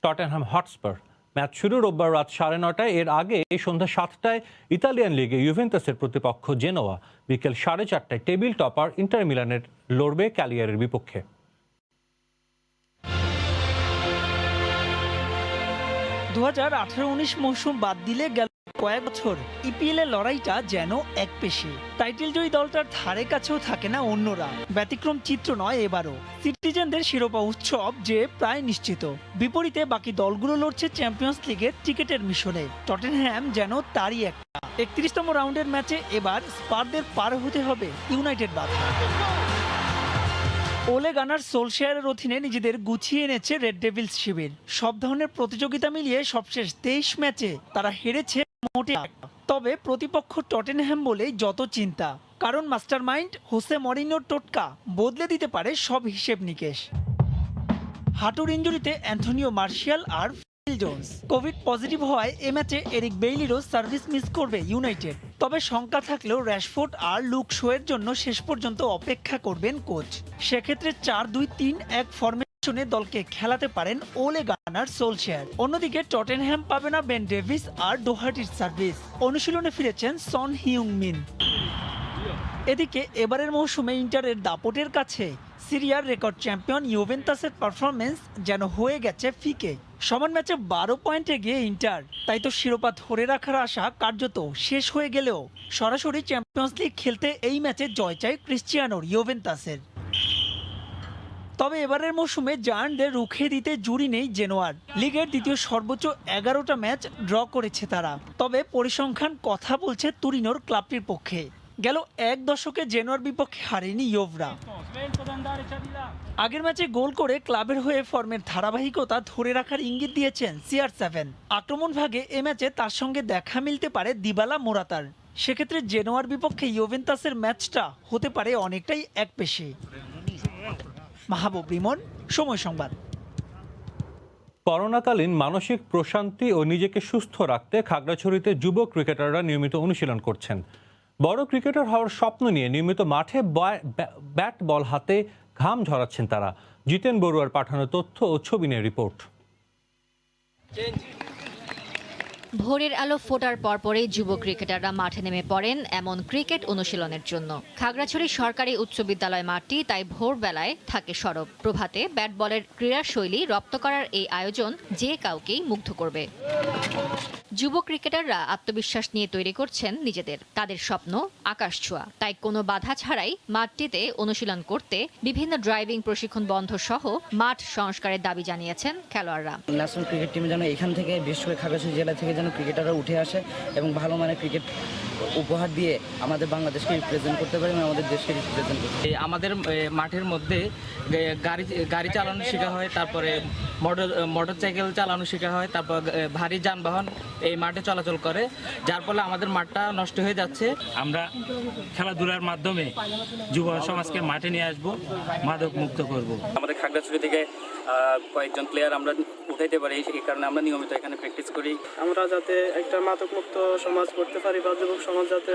টটেনহাম হটস্পার। ম্যাচ শুরু রোববার রাত 9:30। এর আগে সন্ধ্যা 7টায় ইতালিয়ান লিগে ইউভেন্টাসের প্রতিপক্ষ জেনোয়া, বিকেল 4:30টায় টেবিল টপার ইন্টার মিলানের লড়বে ক্যালিয়ারের বিপক্ষে। 2018-19 মৌসুম বাদ দিলে গেল কয়েক বছর ইপিএল এর লড়াইটা যেন একপেশে। টাইটেল জয়ী দলটার ধারে কাছেও থাকে না অন্যরা। ব্যতিক্রম চিত্র নয় এবারও। সিটিজেনদের শিরোপা উৎসব যে প্রায় নিশ্চিত। বিপরীতে বাকি দলগুলো লড়ছে চ্যাম্পিয়ন্স লিগের টিকেটের মিশনে। টটেনহ্যাম যেন তারই একটা। 31তম রাউন্ডের ম্যাচে এবার স্পারদের পার হতে হবে ইউনাইটেড বাধা। ওলে গানার সোলশায়ারের অধীনে নিজেদের গুছিয়ে এনেছে রেড ডেভিলস শিবির। সব ধরনের প্রতিযোগিতা মিলিয়ে সবশেষ 23 ম্যাচে তারা হেরেছে মোটে। তবে প্রতিপক্ষ টটেনহ্যাম বলেই যত চিন্তা, কারণ মাস্টারমাইন্ড হোসে মরিনহোর টোটকা বদলে দিতে পারে সব হিসেব নিকেশ। হাঁটুর ইনজুরিতে অ্যান্থনিও মার্শিয়াল আর ফিল জোন্স কোভিড পজিটিভ হওয়ায় এ ম্যাচে এরিক বেইলিরও সার্ভিস মিস করবে ইউনাইটেড। তবে শঙ্কা থাকলেও র্যাশফোর্ড আর লুক শোয়ের জন্য শেষ পর্যন্ত অপেক্ষা করবেন কোচ। সেক্ষেত্রে 4-2-3-1 ফরমেশনে দলকে খেলাতে পারেন ওলে গানার সোলশায়ার। অন্যদিকে টটেনহ্যাম পাবে না বেন ডেভিস আর ডোহার্টির সার্ভিস। অনুশীলনে ফিরেছেন সন হিউং মিন। এদিকে এবারের মৌসুমে ইন্টারের দাপটের কাছে সিরিয়ার রেকর্ড চ্যাম্পিয়ন ইউভেন্টাসের পারফরমেন্স যেন হয়ে গেছে ফিকে। সমান ম্যাচে 12 পয়েন্ট এগিয়ে ইন্টার। তাই তো শিরোপা ধরে রাখার আশা কার্যত শেষ হয়ে গেলেও সরাসরি চ্যাম্পিয়ন্স লিগ খেলতে এই ম্যাচে জয় চাই ক্রিশ্চিয়ানোর ইউভেন্টাসের। তবে এবারের মৌসুমে জায়ান্টদের রুখে দিতে জুড়ি নেই জেনোয়ার। লিগের দ্বিতীয় সর্বোচ্চ 11টা ম্যাচ ড্র করেছে তারা। তবে পরিসংখ্যান কথা বলছে তুরিনোর ক্লাবটির পক্ষে। গেল এক দশকে জেনোয়ার বিপক্ষে হারেনি ইয়োভরা। আগের ম্যাচে গোল করে ক্লাবের হয়ে ফর্মের ধারাবাহিকতা ধরে রাখার ইঙ্গিত দিয়েছেন CR7। আক্রমণ ভাগে এ ম্যাচে তার সঙ্গে দেখা মিলতে পারে দিবালা মোরাতার। সেক্ষেত্রে জেনোয়ার বিপক্ষে ইউভেন্টাসের ম্যাচটা হতে পারে অনেকটাই একপেশে। মাহবুব রিমন, সময় সংবাদ। করোনাকালীন মানসিক প্রশান্তি ও নিজেকে সুস্থ রাখতে খাগড়াছড়িতে যুব ক্রিকেটাররা নিয়মিত অনুশীলন করছেন। বড় ক্রিকেটার হওয়ার স্বপ্ন নিয়ে নিয়মিত মাঠে ব্যাট বল হাতে ঘাম ঝরাচ্ছেন তারা। জিতেন বড়ুয়ার পাঠানো তথ্য ও ছবি নিয়ে রিপোর্ট। ভোরের আলো ফোটার পরপরই যুব ক্রিকেটাররা মাঠে নেমে পড়েন এমন ক্রিকেট অনুশীলনের জন্য। খাগড়াছড়ি সরকারি উচ্চ বিদ্যালয় মাঠটি তাই ভোরবেলায় থাকে সরব। প্রভাতে ব্যাট বলের ক্রীড়া শৈলী রপ্ত করার এই আয়োজন যে কাউকেই মুগ্ধ করবে। যুব ক্রিকেটাররা আত্মবিশ্বাস নিয়ে তৈরি করছেন নিজেদের। তাদের স্বপ্ন আকাশ ছোঁয়া। তাই কোনো বাধা ছাড়াই মাঠটিতে অনুশীলন করতে বিভিন্ন ড্রাইভিং প্রশিক্ষণ বন্ধ সহ মাঠ সংস্কারের দাবি জানিয়েছেন খেলোয়াড়রা। ন্যাশনাল ক্রিকেট টিমে যেন এখান থেকে বিশেষ করে খাগড়াছড়ি জেলা থেকে যেন ক্রিকেটাররা উঠে আসে এবং ভালো মানের ক্রিকেট উপহার দিয়ে আমাদের বাংলাদেশকে রিপ্রেজেন্ট করতে পারে এবং আমাদের দেশকে রিপ্রেজেন্ট করতে পারে। আমাদের মাঠের মধ্যে গাড়ি চালানো শেখা হয়, তারপরে মোটরসাইকেল চালানো শেখা হয়, তারপর ভারী যানবাহন এই মাঠে চলাচল করে, যার ফলে আমাদের মাঠটা নষ্ট হয়ে যাচ্ছে। আমরা খেলাধুলার মাধ্যমে যুব সমাজকে মাঠে নিয়ে আসবো, মাদক মুক্ত করব। আমাদের খাগড়াছড়ি থেকে কয়েকজন প্লেয়ার আমরা উঠাইতে পারি, এই কারণে আমরা নিয়মিত এখানে প্র্যাকটিস করি। আমরা যাতে একটা মাদক মুক্ত সমাজ করতে পারি বা যুবক সমাজ যাতে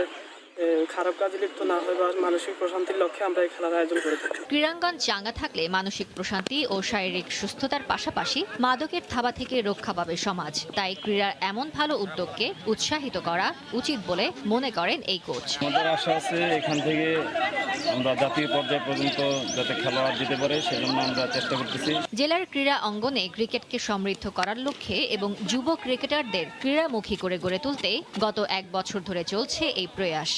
খারাপ কাজে লিপ্ত না হয় বা মানসিক প্রশান্তির লক্ষ্যে আমরা এই খেলার আয়োজন করে থাকি। ক্রীড়াঙ্গন চাঙ্গা থাকলে মানসিক প্রশান্তি ও শারীরিক সুস্থতার পাশাপাশি মাদকের থাবা থেকে রক্ষা পাবে সমাজ। তাই ক্রীড়ার এমন ভালো উদ্যোগকে উৎসাহিত করা উচিত বলে মনে করেন এই কোচ। আমাদের আশা আছে এখান থেকে আমরা জাতীয় পর্যায় পর্যন্ত যাতে খেলোয়াড় দিতে পারে, সেজন্য আমরা চেষ্টা করতেছি। জেলার ক্রীড়া অঙ্গনে ক্রিকেটকে সমৃদ্ধ করার লক্ষ্যে এবং যুব ক্রিকেটারদের ক্রীড়ামুখী করে গড়ে তুলতে গত 1 বছর ধরে চলছে এই প্রয়াস।